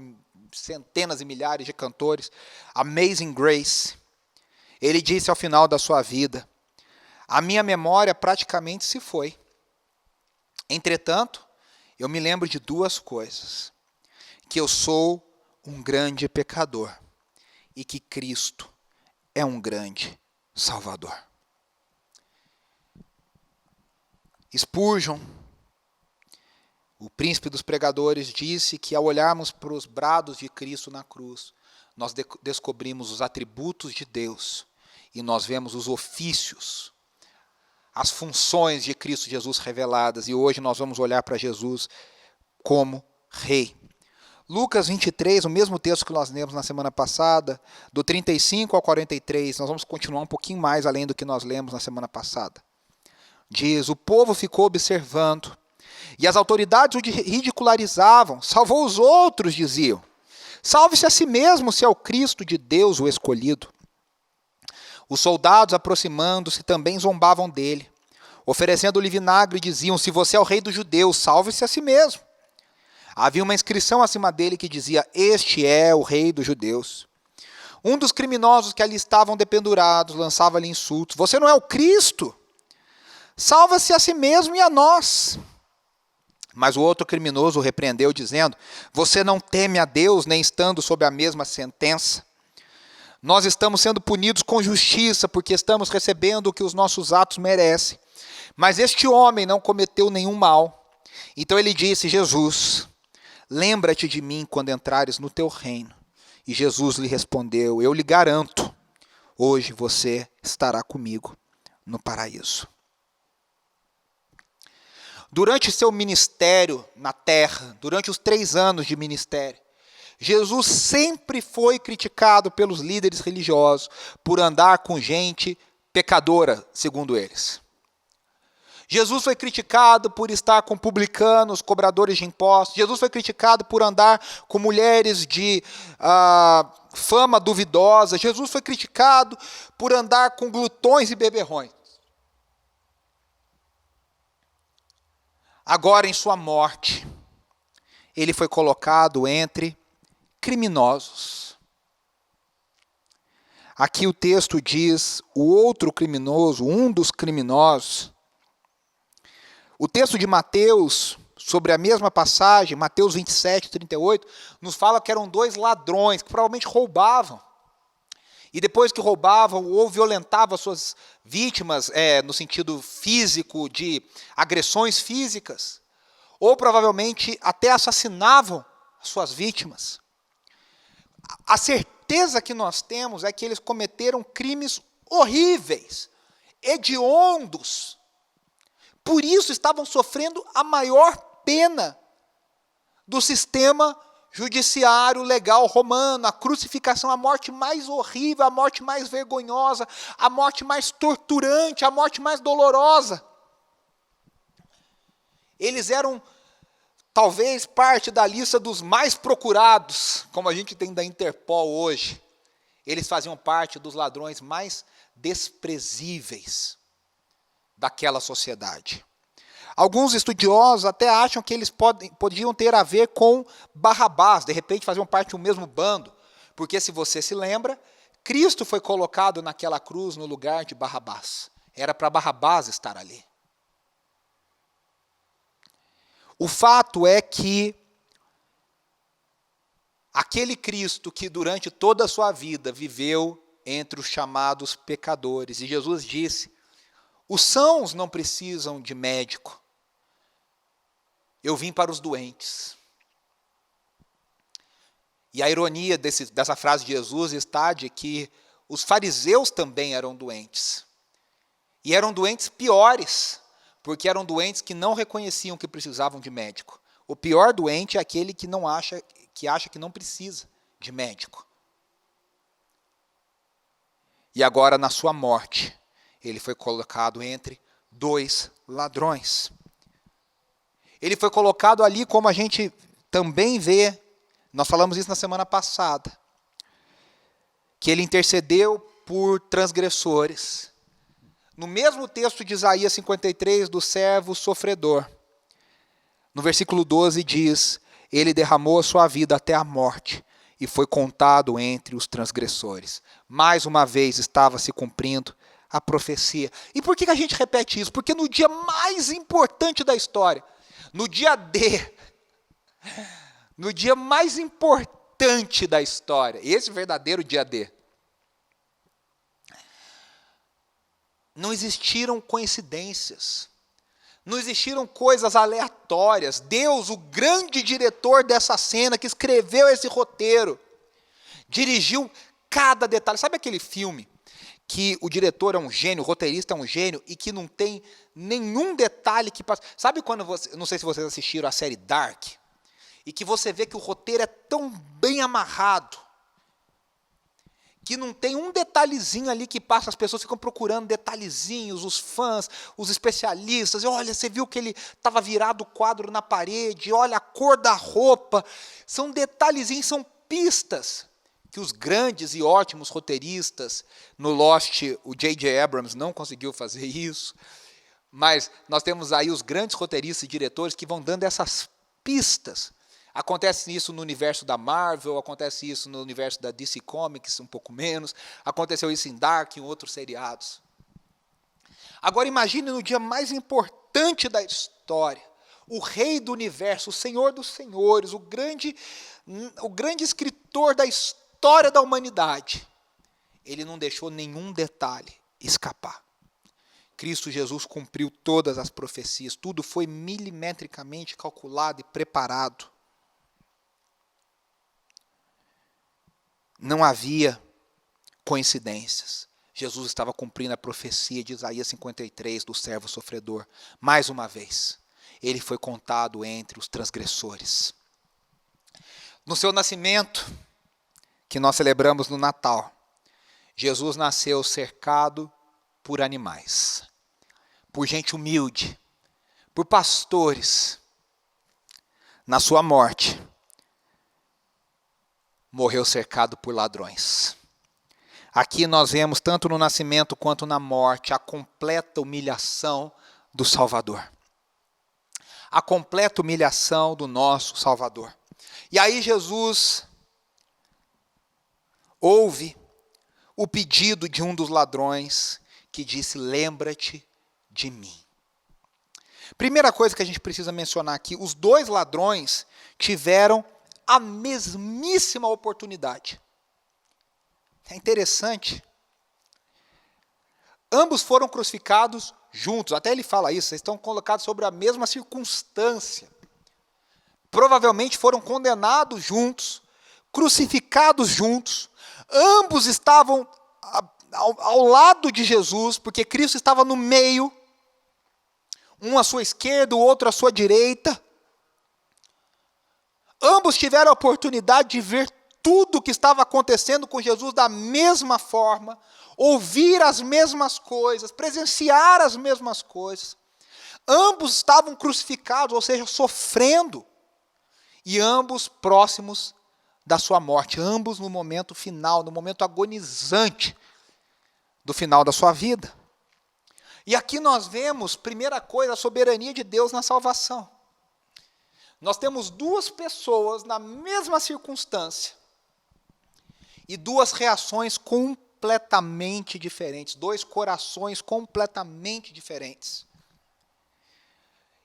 centenas e milhares de cantores, Amazing Grace, ele disse ao final da sua vida, a minha memória praticamente se foi. Entretanto, eu me lembro de 2 coisas, que eu sou um grande pecador e que Cristo é um grande Salvador. Spurgeon, O príncipe dos pregadores disse que ao olharmos para os brados de Cristo na cruz, nós descobrimos os atributos de Deus e nós vemos os ofícios, as funções de Cristo Jesus reveladas. E hoje nós vamos olhar para Jesus como Rei. Lucas 23, o mesmo texto que nós lemos na semana passada, do 35 ao 43, nós vamos continuar um pouquinho mais além do que nós lemos na semana passada. Diz: o povo ficou observando, e as autoridades o ridicularizavam. Salvou os outros, diziam. Salve-se a si mesmo, se é o Cristo de Deus, o escolhido. Os soldados, aproximando-se, também zombavam dele. Oferecendo-lhe vinagre, diziam: se você é o rei dos judeus, salve-se a si mesmo. Havia uma inscrição acima dele que dizia: este é o rei dos judeus. Um dos criminosos que ali estavam dependurados lançava-lhe insultos: você não é o Cristo? Salva-se a si mesmo e a nós. Mas o outro criminoso o repreendeu, dizendo: você não teme a Deus, nem estando sob a mesma sentença? Nós estamos sendo punidos com justiça, porque estamos recebendo o que os nossos atos merecem. Mas este homem não cometeu nenhum mal. Então ele disse: Jesus, lembra-te de mim quando entrares no teu reino. E Jesus lhe respondeu: eu lhe garanto, hoje você estará comigo no paraíso. Durante seu ministério na terra, durante os 3 anos de ministério, Jesus sempre foi criticado pelos líderes religiosos por andar com gente pecadora, segundo eles. Jesus foi criticado por estar com publicanos, cobradores de impostos. Jesus foi criticado por andar com mulheres de fama duvidosa. Jesus foi criticado por andar com glutões e beberrões. Agora, em sua morte, ele foi colocado entre criminosos. Aqui o texto diz: o outro criminoso, um dos criminosos. O texto de Mateus, sobre a mesma passagem, Mateus 27, 38, nos fala que eram 2 ladrões que provavelmente roubavam. E depois que roubavam ou violentavam as suas vítimas, no sentido físico, de agressões físicas, ou provavelmente até assassinavam as suas vítimas. A certeza que nós temos é que eles cometeram crimes horríveis, hediondos. Por isso estavam sofrendo a maior pena do sistema judiciário legal romano, a crucificação, a morte mais horrível, a morte mais vergonhosa, a morte mais torturante, a morte mais dolorosa. Eles eram talvez parte da lista dos mais procurados, como a gente tem da Interpol hoje. Eles faziam parte dos ladrões mais desprezíveis daquela sociedade. Alguns estudiosos até acham que eles podiam ter a ver com Barrabás, de repente faziam parte do mesmo bando, porque se você se lembra, Cristo foi colocado naquela cruz no lugar de Barrabás. Era para Barrabás estar ali. O fato é que aquele Cristo que durante toda a sua vida viveu entre os chamados pecadores, e Jesus disse: os sãos não precisam de médico, eu vim para os doentes. E a ironia dessa frase de Jesus está de que os fariseus também eram doentes. E eram doentes piores, porque eram doentes que não reconheciam que precisavam de médico. O pior doente é aquele que acha que não precisa de médico. E agora, na sua morte, ele foi colocado entre 2 ladrões. Ele foi colocado ali, como a gente também vê, nós falamos isso na semana passada, que ele intercedeu por transgressores. No mesmo texto de Isaías 53, do servo sofredor, no versículo 12 diz: ele derramou a sua vida até a morte e foi contado entre os transgressores. Mais uma vez estava se cumprindo a profecia. E por que a gente repete isso? Porque no dia mais importante da história, no dia D, no dia mais importante da história, esse verdadeiro dia D, não existiram coincidências, Não existiram coisas aleatórias. Deus, o grande diretor dessa cena, que escreveu esse roteiro, dirigiu cada detalhe. Sabe aquele filme que o diretor é um gênio, o roteirista é um gênio, e que não tem nenhum detalhe que passa? Sabe quando você, não sei se vocês assistiram a série Dark, e que você vê que o roteiro é tão bem amarrado, que não tem um detalhezinho ali que passa, as pessoas ficam procurando detalhezinhos, os fãs, os especialistas, olha, você viu que ele estava virado o quadro na parede, olha a cor da roupa, são detalhezinhos, são pistas, que os grandes e ótimos roteiristas, no Lost, o J.J. Abrams não conseguiu fazer isso, mas nós temos aí os grandes roteiristas e diretores que vão dando essas pistas. Acontece isso no universo da Marvel, acontece isso no universo da DC Comics, um pouco menos, aconteceu isso em Dark, em outros seriados. Agora imagine no dia mais importante da história, o rei do universo, o Senhor dos senhores, o grande escritor da história da humanidade, ele não deixou nenhum detalhe escapar. Cristo Jesus cumpriu todas as profecias, tudo foi milimetricamente calculado e preparado. Não havia coincidências. Jesus estava cumprindo a profecia de Isaías 53, do servo sofredor. Mais uma vez, ele foi contado entre os transgressores. No seu nascimento, que nós celebramos no Natal, Jesus nasceu cercado por animais, por gente humilde, por pastores. Na sua morte, morreu cercado por ladrões. Aqui nós vemos, tanto no nascimento quanto na morte, a completa humilhação do Salvador. A completa humilhação do nosso Salvador. E aí Jesus ouve o pedido de um dos ladrões que disse: lembra-te de mim. Primeira coisa que a gente precisa mencionar aqui, os dois ladrões tiveram a mesmíssima oportunidade. É interessante. Ambos foram crucificados juntos. Até ele fala isso, eles estão colocados sobre a mesma circunstância. Provavelmente foram condenados juntos, crucificados juntos. Ambos estavam ao lado de Jesus, porque Cristo estava no meio, um à sua esquerda, o outro à sua direita. Ambos tiveram a oportunidade de ver tudo o que estava acontecendo com Jesus da mesma forma, ouvir as mesmas coisas, presenciar as mesmas coisas. Ambos estavam crucificados, ou seja, sofrendo, e ambos próximos da sua morte, ambos no momento final, no momento agonizante do final da sua vida. E aqui nós vemos, primeira coisa, a soberania de Deus na salvação. Nós temos duas pessoas na mesma circunstância e duas reações completamente diferentes, dois corações completamente diferentes.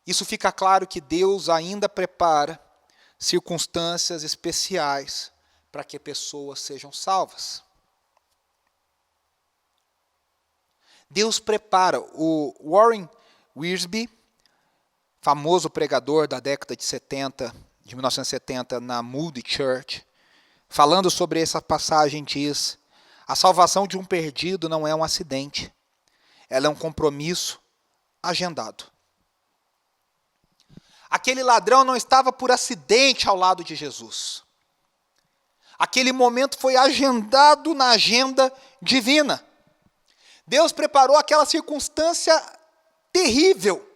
Isso fica claro que Deus ainda prepara circunstâncias especiais para que pessoas sejam salvas. Deus prepara. O Warren Wiersbe, famoso pregador da década de 1970, na Moody Church, falando sobre essa passagem, diz: a salvação de um perdido não é um acidente, ela é um compromisso agendado. Aquele ladrão não estava por acidente ao lado de Jesus. Aquele momento foi agendado na agenda divina. Deus preparou aquela circunstância terrível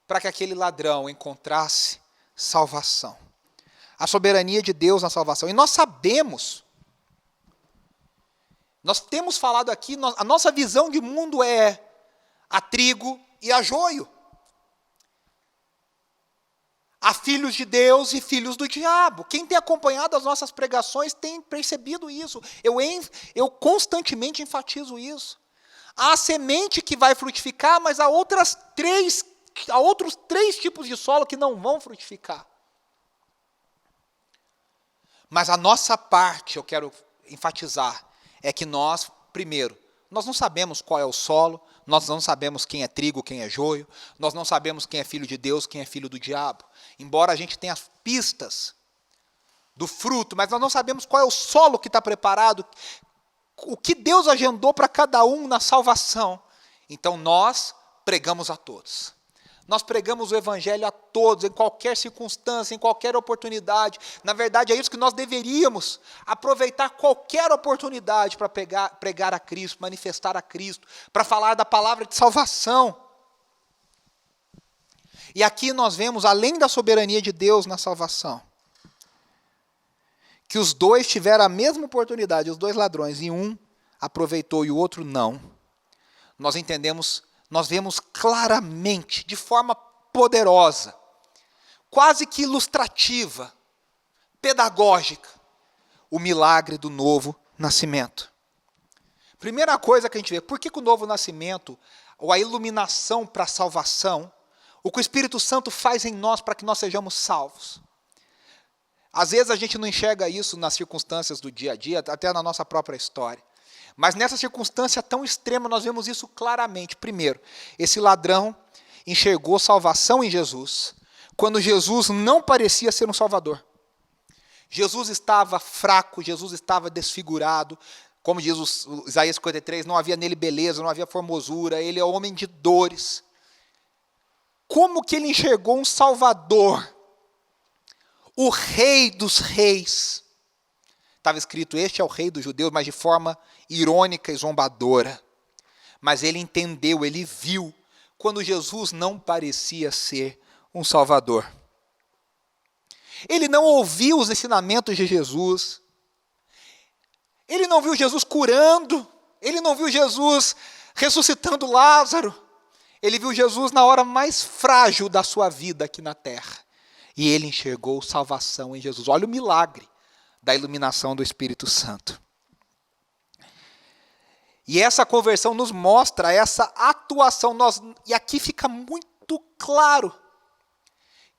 para que aquele ladrão encontrasse salvação. A soberania de Deus na salvação. E nós sabemos, nós temos falado aqui, a nossa visão de mundo é a trigo e a joio. Há filhos de Deus e filhos do diabo. Quem tem acompanhado as nossas pregações tem percebido isso. Eu constantemente enfatizo isso. Há a semente que vai frutificar, mas há outros três tipos de solo que não vão frutificar. Mas a nossa parte, eu quero enfatizar, é que nós, primeiro, nós não sabemos qual é o solo, nós não sabemos quem é trigo, quem é joio, nós não sabemos quem é filho de Deus, quem é filho do diabo. Embora a gente tenha as pistas do fruto, mas nós não sabemos qual é o solo que está preparado, o que Deus agendou para cada um na salvação. Então nós pregamos a todos. Nós pregamos o evangelho a todos, em qualquer circunstância, em qualquer oportunidade. Na verdade, é isso que nós deveríamos aproveitar qualquer oportunidade para pregar a Cristo, manifestar a Cristo, para falar da palavra de salvação. E aqui nós vemos, além da soberania de Deus na salvação, que os dois tiveram a mesma oportunidade, os dois ladrões, e um aproveitou e o outro não. Nós vemos claramente, de forma poderosa, quase que ilustrativa, pedagógica, o milagre do novo nascimento. Primeira coisa que a gente vê, por que o novo nascimento, ou a iluminação para a salvação, o que o Espírito Santo faz em nós para que nós sejamos salvos? Às vezes a gente não enxerga isso nas circunstâncias do dia a dia, até na nossa própria história. Mas nessa circunstância tão extrema, nós vemos isso claramente. Primeiro, esse ladrão enxergou salvação em Jesus, quando Jesus não parecia ser um salvador. Jesus estava fraco, Jesus estava desfigurado. Como diz Isaías 53, não havia nele beleza, não havia formosura, ele é homem de dores. Como que ele enxergou um salvador? O rei dos reis. Estava escrito, este é o rei dos judeus, mas de forma irônica e zombadora. Mas ele entendeu, ele viu, quando Jesus não parecia ser um salvador. Ele não ouviu os ensinamentos de Jesus. Ele não viu Jesus curando. Ele não viu Jesus ressuscitando Lázaro. Ele viu Jesus na hora mais frágil da sua vida aqui na terra. E ele enxergou salvação em Jesus. Olha o milagre da iluminação do Espírito Santo. E essa conversão nos mostra essa atuação. E aqui fica muito claro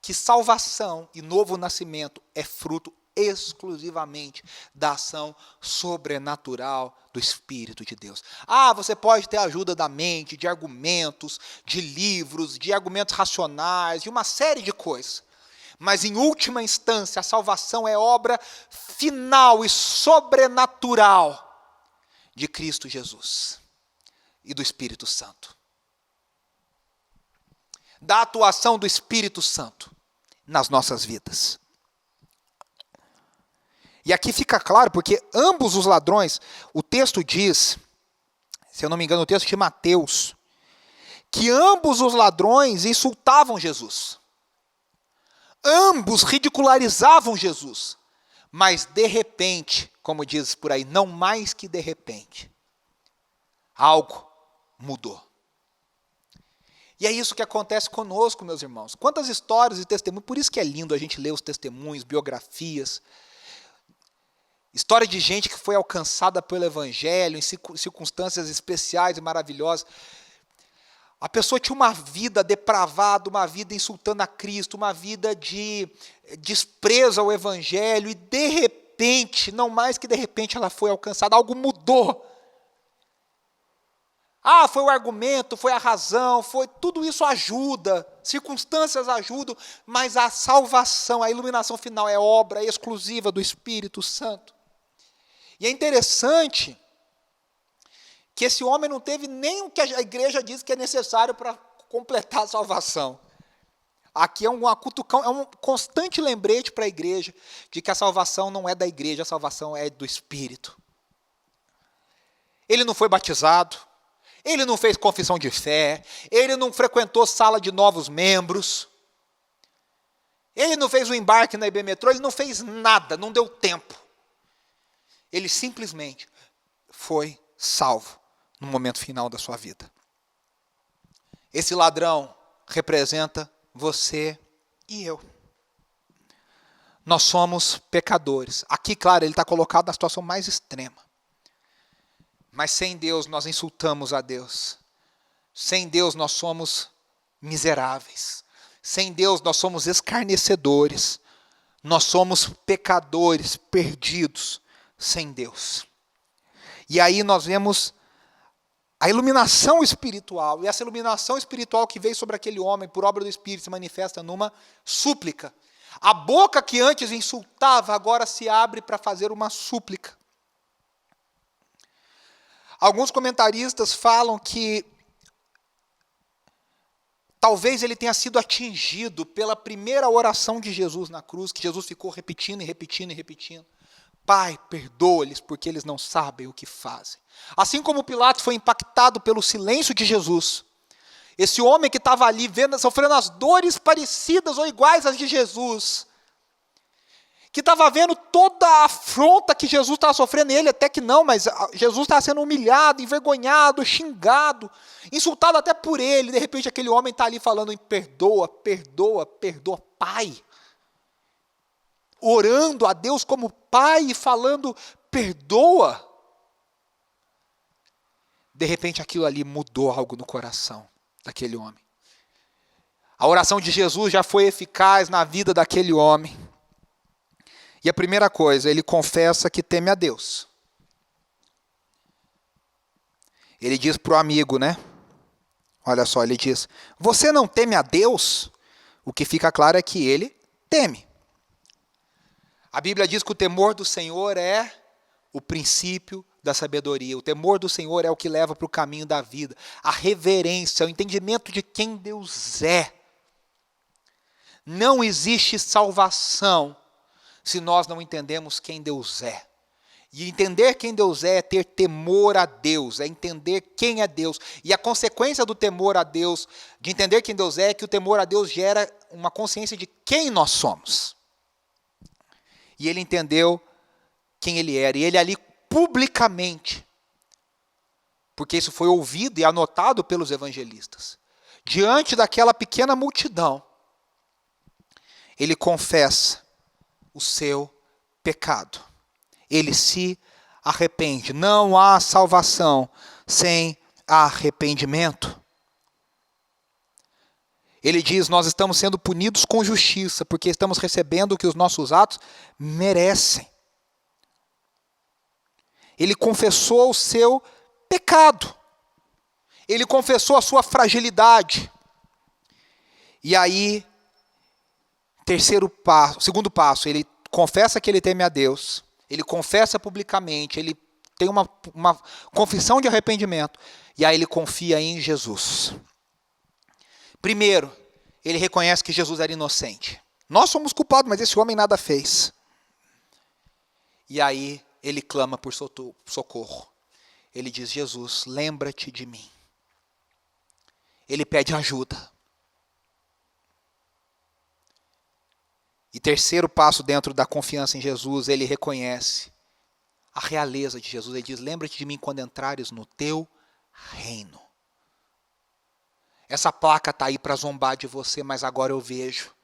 que salvação e novo nascimento é fruto exclusivamente da ação sobrenatural do Espírito de Deus. Você pode ter a ajuda da mente, de argumentos, de livros, de argumentos racionais, de uma série de coisas. Mas, em última instância, a salvação é obra final e sobrenatural de Cristo Jesus e do Espírito Santo. Da atuação do Espírito Santo nas nossas vidas. E aqui fica claro, porque ambos os ladrões, o texto diz, se eu não me engano, o texto de Mateus, que ambos os ladrões insultavam Jesus. Ambos ridicularizavam Jesus, mas de repente, como diz por aí, não mais que de repente, algo mudou. E é isso que acontece conosco, meus irmãos. Quantas histórias e testemunhos, por isso que é lindo a gente ler os testemunhos, biografias, história de gente que foi alcançada pelo Evangelho em circunstâncias especiais e maravilhosas. A pessoa tinha uma vida depravada, uma vida insultando a Cristo, uma vida de desprezo ao Evangelho, e de repente, não mais que de repente, ela foi alcançada, algo mudou. Foi o argumento, foi a razão, tudo isso ajuda, circunstâncias ajudam, mas a salvação, a iluminação final é obra exclusiva do Espírito Santo. E é interessante que esse homem não teve nem o que a igreja diz que é necessário para completar a salvação. Aqui é é um constante lembrete para a igreja de que a salvação não é da igreja, a salvação é do Espírito. Ele não foi batizado, ele não fez confissão de fé, ele não frequentou sala de novos membros, ele não fez o embarque na IB Metrô, ele não fez nada, não deu tempo. Ele simplesmente foi salvo no momento final da sua vida. Esse ladrão representa você e eu. Nós somos pecadores. Aqui, claro, ele está colocado na situação mais extrema. Mas sem Deus nós insultamos a Deus. Sem Deus nós somos miseráveis. Sem Deus nós somos escarnecedores. Nós somos pecadores perdidos sem Deus. E aí nós vemos a iluminação espiritual. E essa iluminação espiritual que veio sobre aquele homem por obra do Espírito se manifesta numa súplica. A boca que antes insultava agora se abre para fazer uma súplica. Alguns comentaristas falam que talvez ele tenha sido atingido pela primeira oração de Jesus na cruz, que Jesus ficou repetindo e repetindo e repetindo. Pai, perdoa-lhes porque eles não sabem o que fazem. Assim como Pilatos foi impactado pelo silêncio de Jesus, esse homem que estava ali sofrendo as dores parecidas ou iguais às de Jesus, que estava vendo toda a afronta que Jesus estava sofrendo, ele até que não, mas Jesus estava sendo humilhado, envergonhado, xingado, insultado até por ele. De repente aquele homem está ali falando em perdoa, perdoa, perdoa, Pai. Orando a Deus como Pai e falando perdoa. De repente aquilo ali mudou algo no coração daquele homem. A oração de Jesus já foi eficaz na vida daquele homem. E a primeira coisa, ele confessa que teme a Deus. Ele diz para o amigo, né? Olha só, ele diz, você não teme a Deus? O que fica claro é que ele teme. A Bíblia diz que o temor do Senhor é o princípio da sabedoria. O temor do Senhor é o que leva para o caminho da vida. A reverência, o entendimento de quem Deus é. Não existe salvação se nós não entendemos quem Deus é. E entender quem Deus é ter temor a Deus, é entender quem é Deus. E a consequência do temor a Deus, de entender quem Deus é que o temor a Deus gera uma consciência de quem nós somos. E ele entendeu quem ele era. E ele ali publicamente, porque isso foi ouvido e anotado pelos evangelistas, diante daquela pequena multidão, ele confessa o seu pecado. Ele se arrepende. Não há salvação sem arrependimento. Ele diz, nós estamos sendo punidos com justiça, porque estamos recebendo o que os nossos atos merecem. Ele confessou o seu pecado. Ele confessou a sua fragilidade. E aí, segundo passo, ele confessa que ele teme a Deus, ele confessa publicamente, ele tem uma confissão de arrependimento, e aí ele confia em Jesus. Primeiro, ele reconhece que Jesus era inocente. Nós somos culpados, mas esse homem nada fez. E aí ele clama por socorro. Ele diz, Jesus, lembra-te de mim. Ele pede ajuda. E terceiro passo dentro da confiança em Jesus, ele reconhece a realeza de Jesus. Ele diz, lembra-te de mim quando entrares no teu reino. Essa placa está aí para zombar de você, mas agora eu vejo.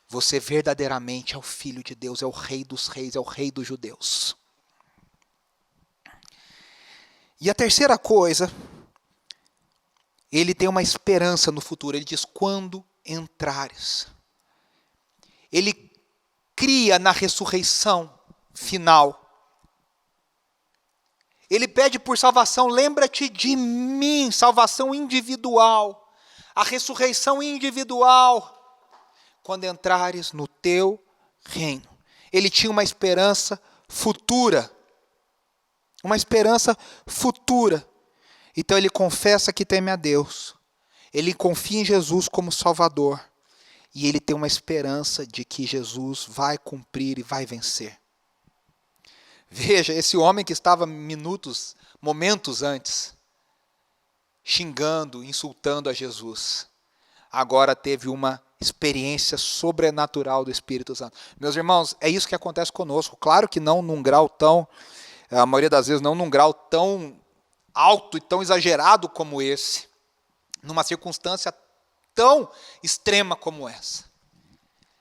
Você verdadeiramente é o Filho de Deus, é o Rei dos Reis, é o Rei dos judeus. E a terceira coisa, ele tem uma esperança no futuro. Ele diz, quando entrares. Ele cria na ressurreição final. Ele pede por salvação, lembra-te de mim, salvação individual. A ressurreição individual. Quando entrares no teu reino. Ele tinha uma esperança futura. Uma esperança futura. Então ele confessa que teme a Deus. Ele confia em Jesus como Salvador. E ele tem uma esperança de que Jesus vai cumprir e vai vencer. Veja, esse homem que estava momentos antes, xingando, insultando a Jesus, agora teve uma experiência sobrenatural do Espírito Santo. Meus irmãos, é isso que acontece conosco. Claro que não num grau tão, a maioria das vezes não num grau tão alto e tão exagerado como esse, numa circunstância tão extrema como essa.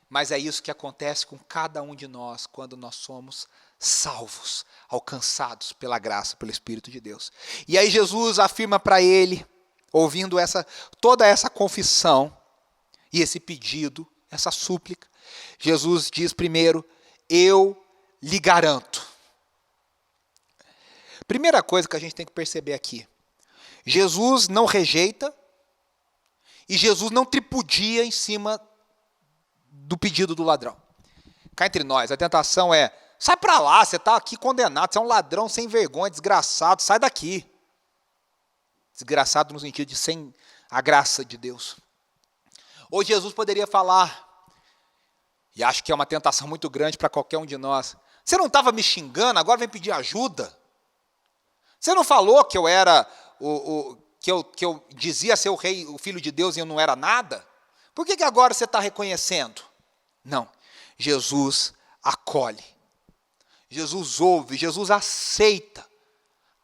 Mas é isso que acontece com cada um de nós quando nós somos salvos, alcançados pela graça, pelo Espírito de Deus. E aí Jesus afirma para ele, ouvindo toda essa confissão e esse pedido, essa súplica, Jesus diz primeiro, eu lhe garanto. Primeira coisa que a gente tem que perceber aqui, Jesus não rejeita e Jesus não tripudia em cima do pedido do ladrão. Cá entre nós, a tentação é: sai para lá, você está aqui condenado, você é um ladrão sem vergonha, desgraçado, sai daqui. Desgraçado no sentido de sem a graça de Deus. Ou Jesus poderia falar, e acho que é uma tentação muito grande para qualquer um de nós: você não estava me xingando, agora vem pedir ajuda? Você não falou que eu era que eu dizia ser o rei, o filho de Deus, e eu não era nada? Por que agora você está reconhecendo? Não, Jesus acolhe, Jesus ouve, Jesus aceita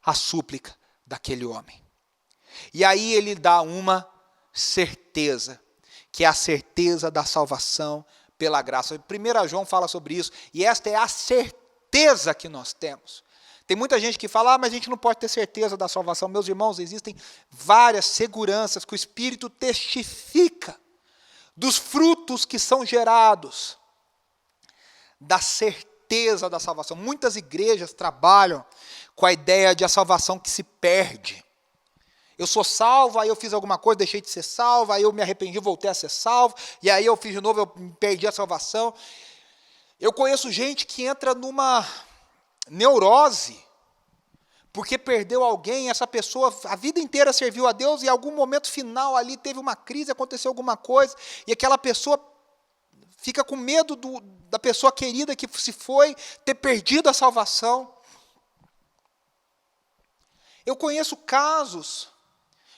a súplica daquele homem. E aí ele dá uma certeza, que é a certeza da salvação pela graça. 1 João fala sobre isso, e esta é a certeza que nós temos. Tem muita gente que fala, mas a gente não pode ter certeza da salvação. Meus irmãos, existem várias seguranças que o Espírito testifica dos frutos que são gerados da certeza da salvação. Muitas igrejas trabalham com a ideia de a salvação que se perde. Eu sou salvo, aí eu fiz alguma coisa, deixei de ser salvo, aí eu me arrependi, voltei a ser salvo, e aí eu fiz de novo, eu perdi a salvação. Eu conheço gente que entra numa neurose, porque perdeu alguém, essa pessoa a vida inteira serviu a Deus, e em algum momento final ali teve uma crise, aconteceu alguma coisa, e aquela pessoa fica com medo da pessoa querida que se foi, ter perdido a salvação. Eu conheço casos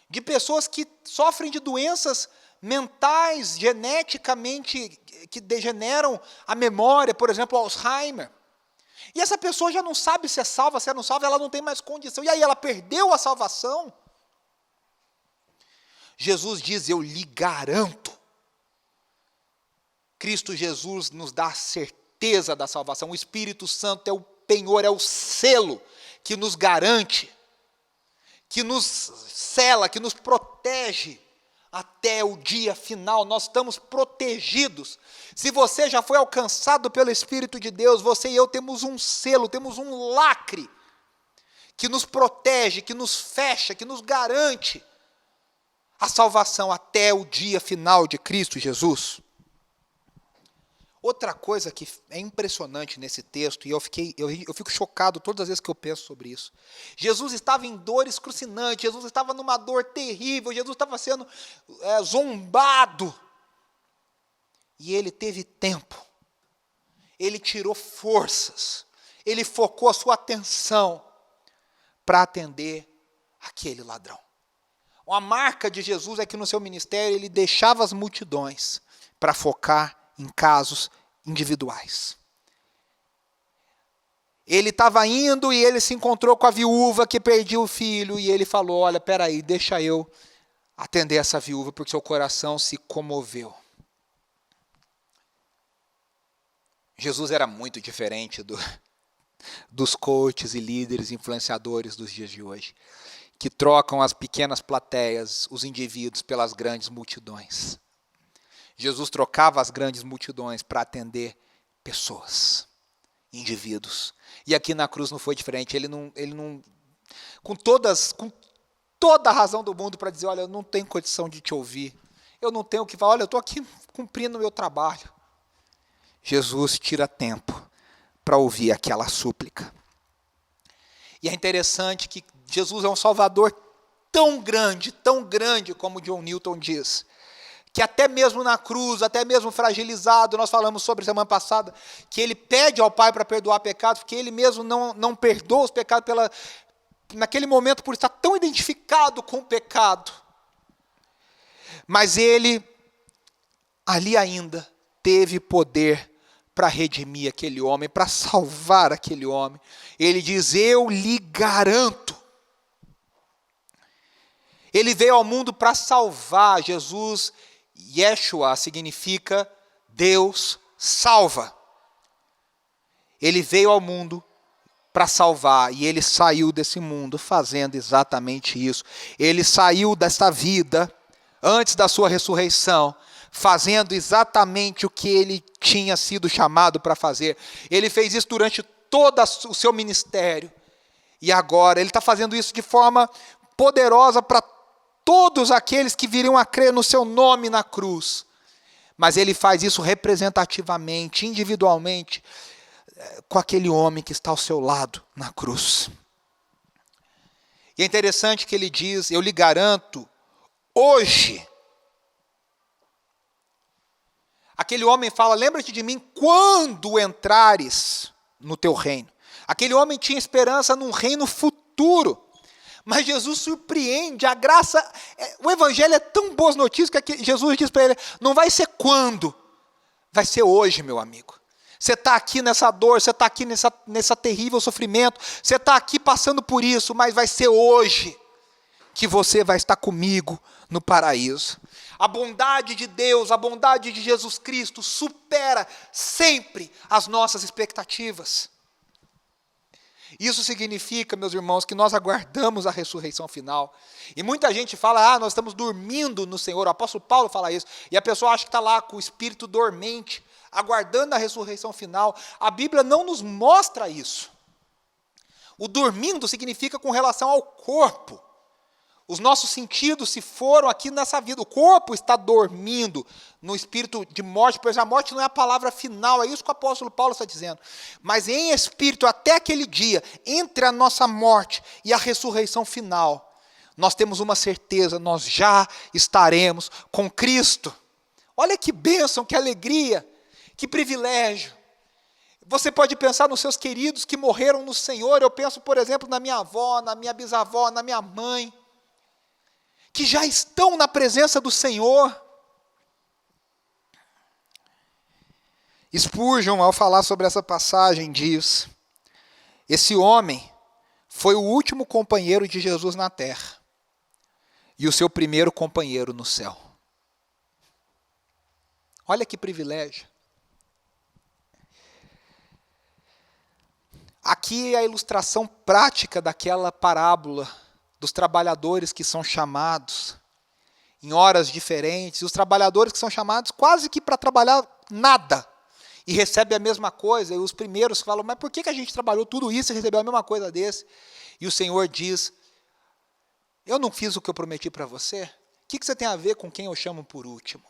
de pessoas que sofrem de doenças mentais, geneticamente, que degeneram a memória, por exemplo, Alzheimer. E essa pessoa já não sabe se é salva, se não salva, ela não tem mais condição. E aí ela perdeu a salvação. Jesus diz: eu lhe garanto. Cristo Jesus nos dá a certeza da salvação. O Espírito Santo é o penhor, é o selo que nos garante, que nos sela, que nos protege até o dia final. Nós estamos protegidos. Se você já foi alcançado pelo Espírito de Deus, você e eu temos um selo, temos um lacre que nos protege, que nos fecha, que nos garante a salvação até o dia final de Cristo Jesus. Outra coisa que é impressionante nesse texto, e eu fico chocado todas as vezes que eu penso sobre isso. Jesus estava em dor excruciante, Jesus estava numa dor terrível, Jesus estava sendo zombado. E ele teve tempo, ele tirou forças, ele focou a sua atenção para atender aquele ladrão. Uma marca de Jesus é que no seu ministério ele deixava as multidões para focar em casos individuais. Ele estava indo e ele se encontrou com a viúva que perdia o filho, e ele falou: olha, peraí, deixa eu atender essa viúva, porque seu coração se comoveu. Jesus era muito diferente dos coaches e líderes influenciadores dos dias de hoje, que trocam as pequenas plateias, os indivíduos, pelas grandes multidões. Jesus trocava as grandes multidões para atender pessoas, indivíduos. E aqui na cruz não foi diferente. Ele não com toda a razão do mundo para dizer: olha, eu não tenho condição de te ouvir, eu não tenho o que falar, olha, eu estou aqui cumprindo o meu trabalho. Jesus tira tempo para ouvir aquela súplica. E é interessante que Jesus é um Salvador tão grande como John Newton diz, que até mesmo na cruz, até mesmo fragilizado, nós falamos sobre semana passada, que ele pede ao Pai para perdoar pecados, porque ele mesmo não perdoa os pecados naquele momento, por estar tão identificado com o pecado. Mas ele, ali ainda, teve poder para redimir aquele homem, para salvar aquele homem. Ele diz: eu lhe garanto. Ele veio ao mundo para salvar. Jesus, Yeshua, significa Deus salva. Ele veio ao mundo para salvar, e ele saiu desse mundo fazendo exatamente isso. Ele saiu desta vida, antes da sua ressurreição, fazendo exatamente o que ele tinha sido chamado para fazer. Ele fez isso durante todo o seu ministério. E agora ele está fazendo isso de forma poderosa para todos aqueles que viriam a crer no seu nome na cruz. Mas ele faz isso representativamente, individualmente, com aquele homem que está ao seu lado na cruz. E é interessante que ele diz, eu lhe garanto, hoje. Aquele homem fala, lembra-te de mim quando entrares no teu reino. Aquele homem tinha esperança num reino futuro. Mas Jesus surpreende, a graça, o evangelho é tão boas notícias que Jesus diz para ele, não vai ser quando, vai ser hoje, meu amigo. Você está aqui nessa dor, você está aqui nessa terrível sofrimento, você está aqui passando por isso, mas vai ser hoje que você vai estar comigo no paraíso. A bondade de Deus, a bondade de Jesus Cristo supera sempre as nossas expectativas. Isso significa, meus irmãos, que nós aguardamos a ressurreição final. E muita gente fala, nós estamos dormindo no Senhor. O apóstolo Paulo fala isso. E a pessoa acha que está lá com o espírito dormente, aguardando a ressurreição final. A Bíblia não nos mostra isso. O dormindo significa com relação ao corpo. Os nossos sentidos se foram aqui nessa vida. O corpo está dormindo no espírito de morte, pois a morte não é a palavra final, é isso que o apóstolo Paulo está dizendo. Mas em espírito, até aquele dia, entre a nossa morte e a ressurreição final, nós temos uma certeza, nós já estaremos com Cristo. Olha que bênção, que alegria, que privilégio. Você pode pensar nos seus queridos que morreram no Senhor. Eu penso, por exemplo, na minha avó, na minha bisavó, na minha mãe, que já estão na presença do Senhor. Spurgeon, ao falar sobre essa passagem, diz, esse homem foi o último companheiro de Jesus na terra e o seu primeiro companheiro no céu. Olha que privilégio. Aqui é a ilustração prática daquela parábola dos trabalhadores que são chamados em horas diferentes, e os trabalhadores que são chamados quase que para trabalhar nada, e recebem a mesma coisa, e os primeiros falam, mas por que a gente trabalhou tudo isso e recebeu a mesma coisa desse? E o Senhor diz, eu não fiz o que eu prometi para você? O que você tem a ver com quem eu chamo por último?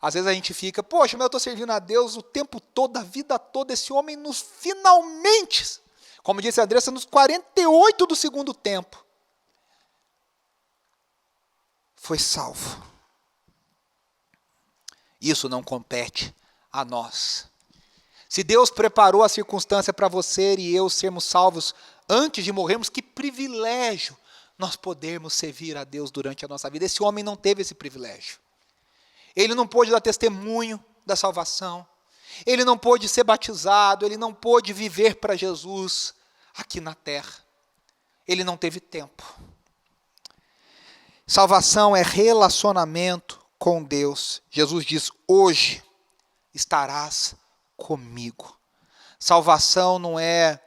Às vezes a gente fica, poxa, mas eu estou servindo a Deus o tempo todo, a vida toda, esse homem nos finalmente, como disse a Andressa, nos 48 do segundo tempo, foi salvo. Isso não compete a nós. Se Deus preparou a circunstância para você e eu sermos salvos antes de morrermos, que privilégio nós podermos servir a Deus durante a nossa vida. Esse homem não teve esse privilégio. Ele não pôde dar testemunho da salvação. Ele não pôde ser batizado, ele não pôde viver para Jesus aqui na terra. Ele não teve tempo. Salvação é relacionamento com Deus. Jesus diz, hoje estarás comigo. Salvação não é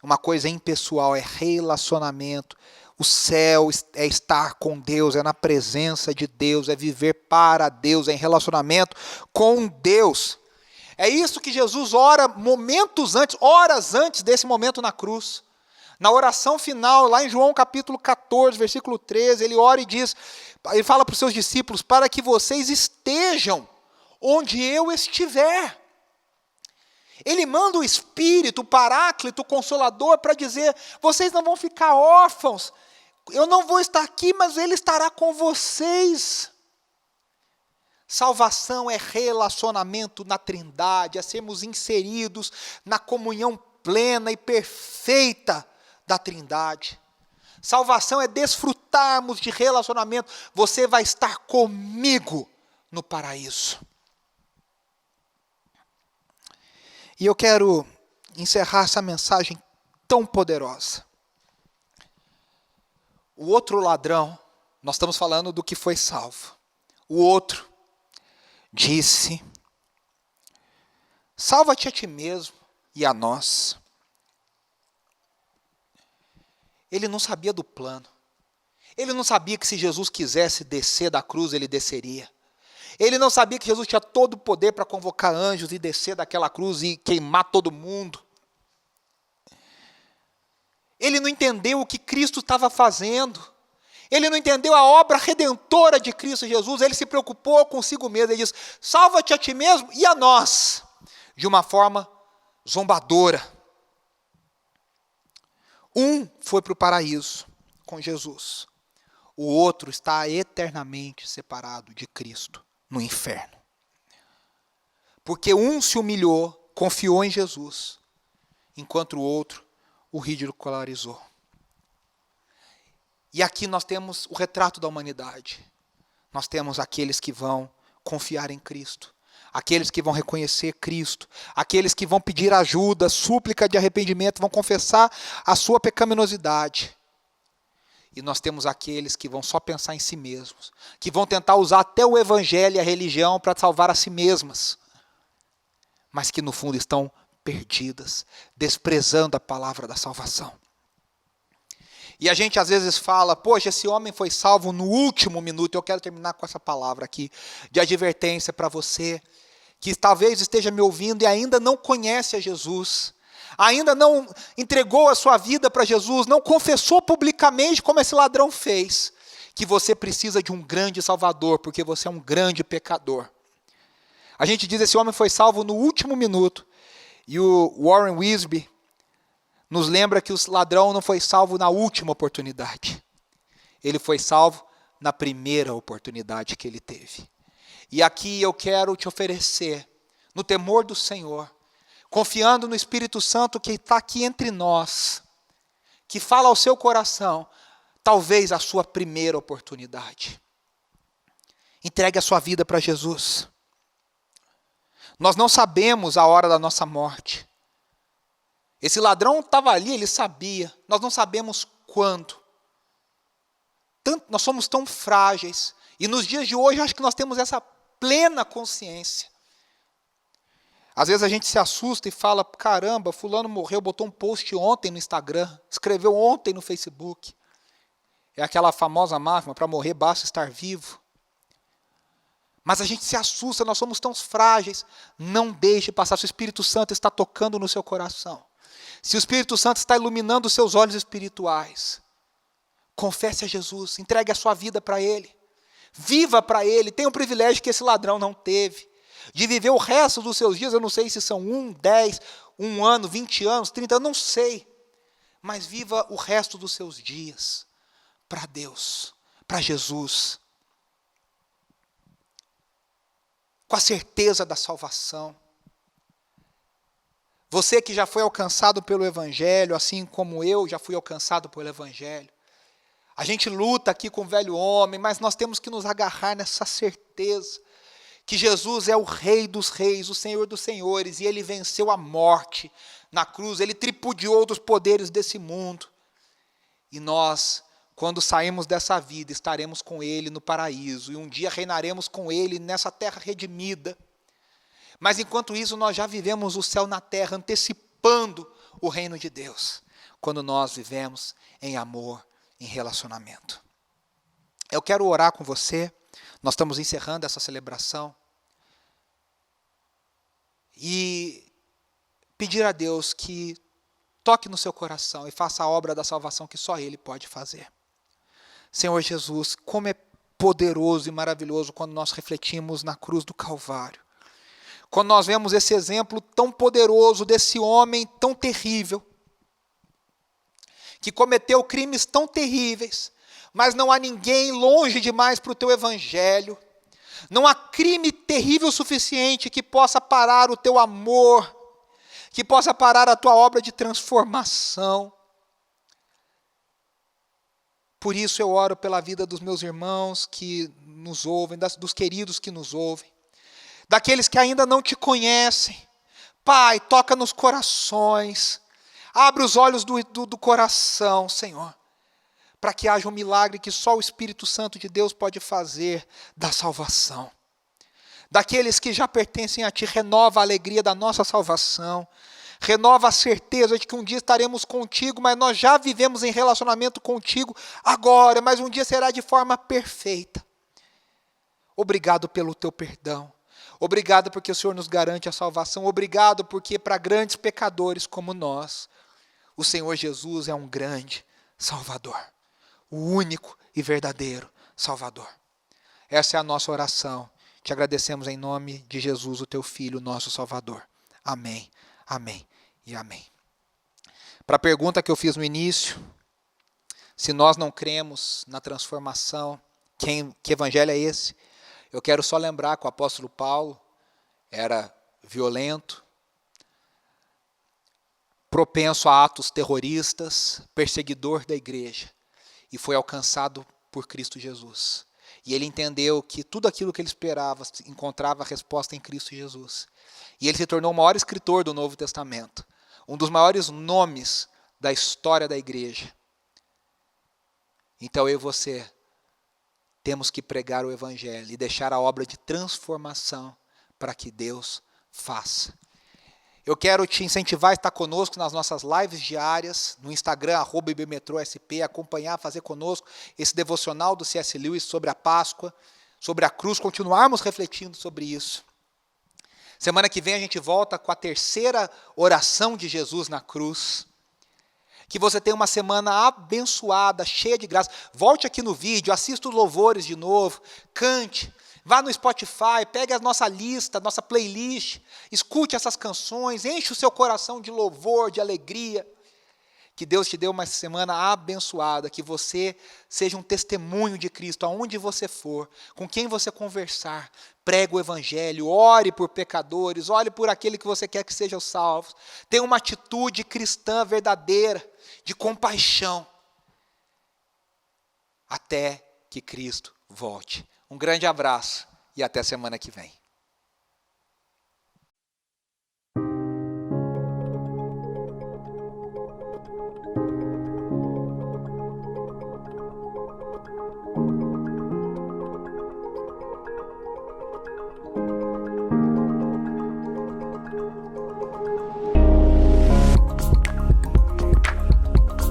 uma coisa impessoal, é relacionamento. O céu é estar com Deus, é na presença de Deus, é viver para Deus, é em relacionamento com Deus. É isso que Jesus ora momentos antes, horas antes desse momento na cruz. Na oração final, lá em João capítulo 14, versículo 13, ele ora e diz, ele fala para os seus discípulos, para que vocês estejam onde eu estiver. Ele manda o Espírito, o Paráclito, o Consolador, para dizer, vocês não vão ficar órfãos, eu não vou estar aqui, mas Ele estará com vocês. Salvação é relacionamento na Trindade, é sermos inseridos na comunhão plena e perfeita da Trindade. Salvação é desfrutarmos de relacionamento. Você vai estar comigo no paraíso. E eu quero encerrar essa mensagem tão poderosa. O outro ladrão, nós estamos falando do que foi salvo. O outro disse, salva-te a ti mesmo e a nós. Ele não sabia do plano. Ele não sabia que se Jesus quisesse descer da cruz, ele desceria. Ele não sabia que Jesus tinha todo o poder para convocar anjos e descer daquela cruz e queimar todo mundo. Ele não entendeu o que Cristo estava fazendo. Ele não entendeu a obra redentora de Cristo Jesus. Ele se preocupou consigo mesmo. Ele diz, salva-te a ti mesmo e a nós. De uma forma zombadora. Um foi para o paraíso com Jesus. O outro está eternamente separado de Cristo no inferno. Porque um se humilhou, confiou em Jesus, enquanto o outro o ridicularizou. E aqui nós temos o retrato da humanidade. Nós temos aqueles que vão confiar em Cristo, aqueles que vão reconhecer Cristo, aqueles que vão pedir ajuda, súplica de arrependimento, vão confessar a sua pecaminosidade. E nós temos aqueles que vão só pensar em si mesmos, que vão tentar usar até o evangelho e a religião para salvar a si mesmas, mas que no fundo estão perdidas, desprezando a palavra da salvação. E a gente às vezes fala, poxa, esse homem foi salvo no último minuto. Eu quero terminar com essa palavra aqui, de advertência para você, que talvez esteja me ouvindo e ainda não conhece a Jesus, ainda não entregou a sua vida para Jesus, não confessou publicamente como esse ladrão fez, que você precisa de um grande Salvador, porque você é um grande pecador. A gente diz, esse homem foi salvo no último minuto, e o Warren Wiersbe nos lembra que o ladrão não foi salvo na última oportunidade. Ele foi salvo na primeira oportunidade que ele teve. E aqui eu quero te oferecer, no temor do Senhor, confiando no Espírito Santo que está aqui entre nós, que fala ao seu coração, talvez a sua primeira oportunidade. Entregue a sua vida para Jesus. Nós não sabemos a hora da nossa morte. Esse ladrão estava ali, ele sabia. Nós não sabemos quando. Nós somos tão frágeis. E nos dias de hoje, acho que nós temos essa plena consciência. Às vezes a gente se assusta e fala, caramba, fulano morreu, botou um post ontem no Instagram, escreveu ontem no Facebook. É aquela famosa máxima, para morrer basta estar vivo. Mas a gente se assusta, nós somos tão frágeis. Não deixe passar, se o Espírito Santo está tocando no seu coração. Se o Espírito Santo está iluminando os seus olhos espirituais, confesse a Jesus, entregue a sua vida para Ele. Viva para Ele, tenha um privilégio que esse ladrão não teve. De viver o resto dos seus dias, eu não sei se são 1, 10, 1 ano, 20 anos, 30, eu não sei. Mas viva o resto dos seus dias para Deus, para Jesus. Com a certeza da salvação. Você que já foi alcançado pelo Evangelho, assim como eu já fui alcançado pelo Evangelho. A gente luta aqui com o velho homem, mas nós temos que nos agarrar nessa certeza que Jesus é o Rei dos Reis, o Senhor dos Senhores, e Ele venceu a morte na cruz, Ele tripudiou dos poderes desse mundo. E nós, quando saímos dessa vida, estaremos com Ele no paraíso, e um dia reinaremos com Ele nessa terra redimida. Mas enquanto isso, nós já vivemos o céu na terra, antecipando o reino de Deus, quando nós vivemos em amor, em relacionamento. Eu quero orar com você, nós estamos encerrando essa celebração, e pedir a Deus que toque no seu coração e faça a obra da salvação que só Ele pode fazer. Senhor Jesus, como é poderoso e maravilhoso quando nós refletimos na cruz do Calvário. Quando nós vemos esse exemplo tão poderoso desse homem tão terrível, que cometeu crimes tão terríveis, mas não há ninguém longe demais para o teu evangelho. Não há crime terrível o suficiente que possa parar o teu amor, que possa parar a tua obra de transformação. Por isso eu oro pela vida dos meus irmãos que nos ouvem, dos queridos que nos ouvem, daqueles que ainda não te conhecem. Pai, toca nos corações, abre os olhos do coração, Senhor, para que haja um milagre que só o Espírito Santo de Deus pode fazer da salvação. Daqueles que já pertencem a Ti, renova a alegria da nossa salvação, renova a certeza de que um dia estaremos contigo, mas nós já vivemos em relacionamento contigo agora, mas um dia será de forma perfeita. Obrigado pelo Teu perdão, obrigado porque o Senhor nos garante a salvação, obrigado porque para grandes pecadores como nós, O Senhor Jesus é um grande Salvador, o único e verdadeiro Salvador. Essa é a nossa oração. Te agradecemos em nome de Jesus, o teu Filho, nosso Salvador. Amém, amém e amém. Para a pergunta que eu fiz no início, se nós não cremos na transformação, que evangelho é esse? Eu quero só lembrar que o apóstolo Paulo era violento, propenso a atos terroristas, perseguidor da igreja, e foi alcançado por Cristo Jesus. E ele entendeu que tudo aquilo que ele esperava encontrava a resposta em Cristo Jesus. E ele se tornou o maior escritor do Novo Testamento, um dos maiores nomes da história da igreja. Então eu e você temos que pregar o evangelho e deixar a obra de transformação para que Deus faça. Eu quero te incentivar a estar conosco nas nossas lives diárias, no Instagram, @ibmetrosp, acompanhar, fazer conosco esse devocional do C.S. Lewis sobre a Páscoa, sobre a cruz, continuarmos refletindo sobre isso. Semana que vem a gente volta com a terceira oração de Jesus na cruz. Que você tenha uma semana abençoada, cheia de graça. Volte aqui no vídeo, assista os louvores de novo, cante. Vá no Spotify, pegue a nossa lista, a nossa playlist, escute essas canções, enche o seu coração de louvor, de alegria. Que Deus te dê uma semana abençoada, que você seja um testemunho de Cristo, aonde você for, com quem você conversar. Pregue o evangelho, ore por pecadores, ore por aquele que você quer que sejam salvos. Tenha uma atitude cristã verdadeira, de compaixão, até que Cristo volte. Um grande abraço e até semana que vem.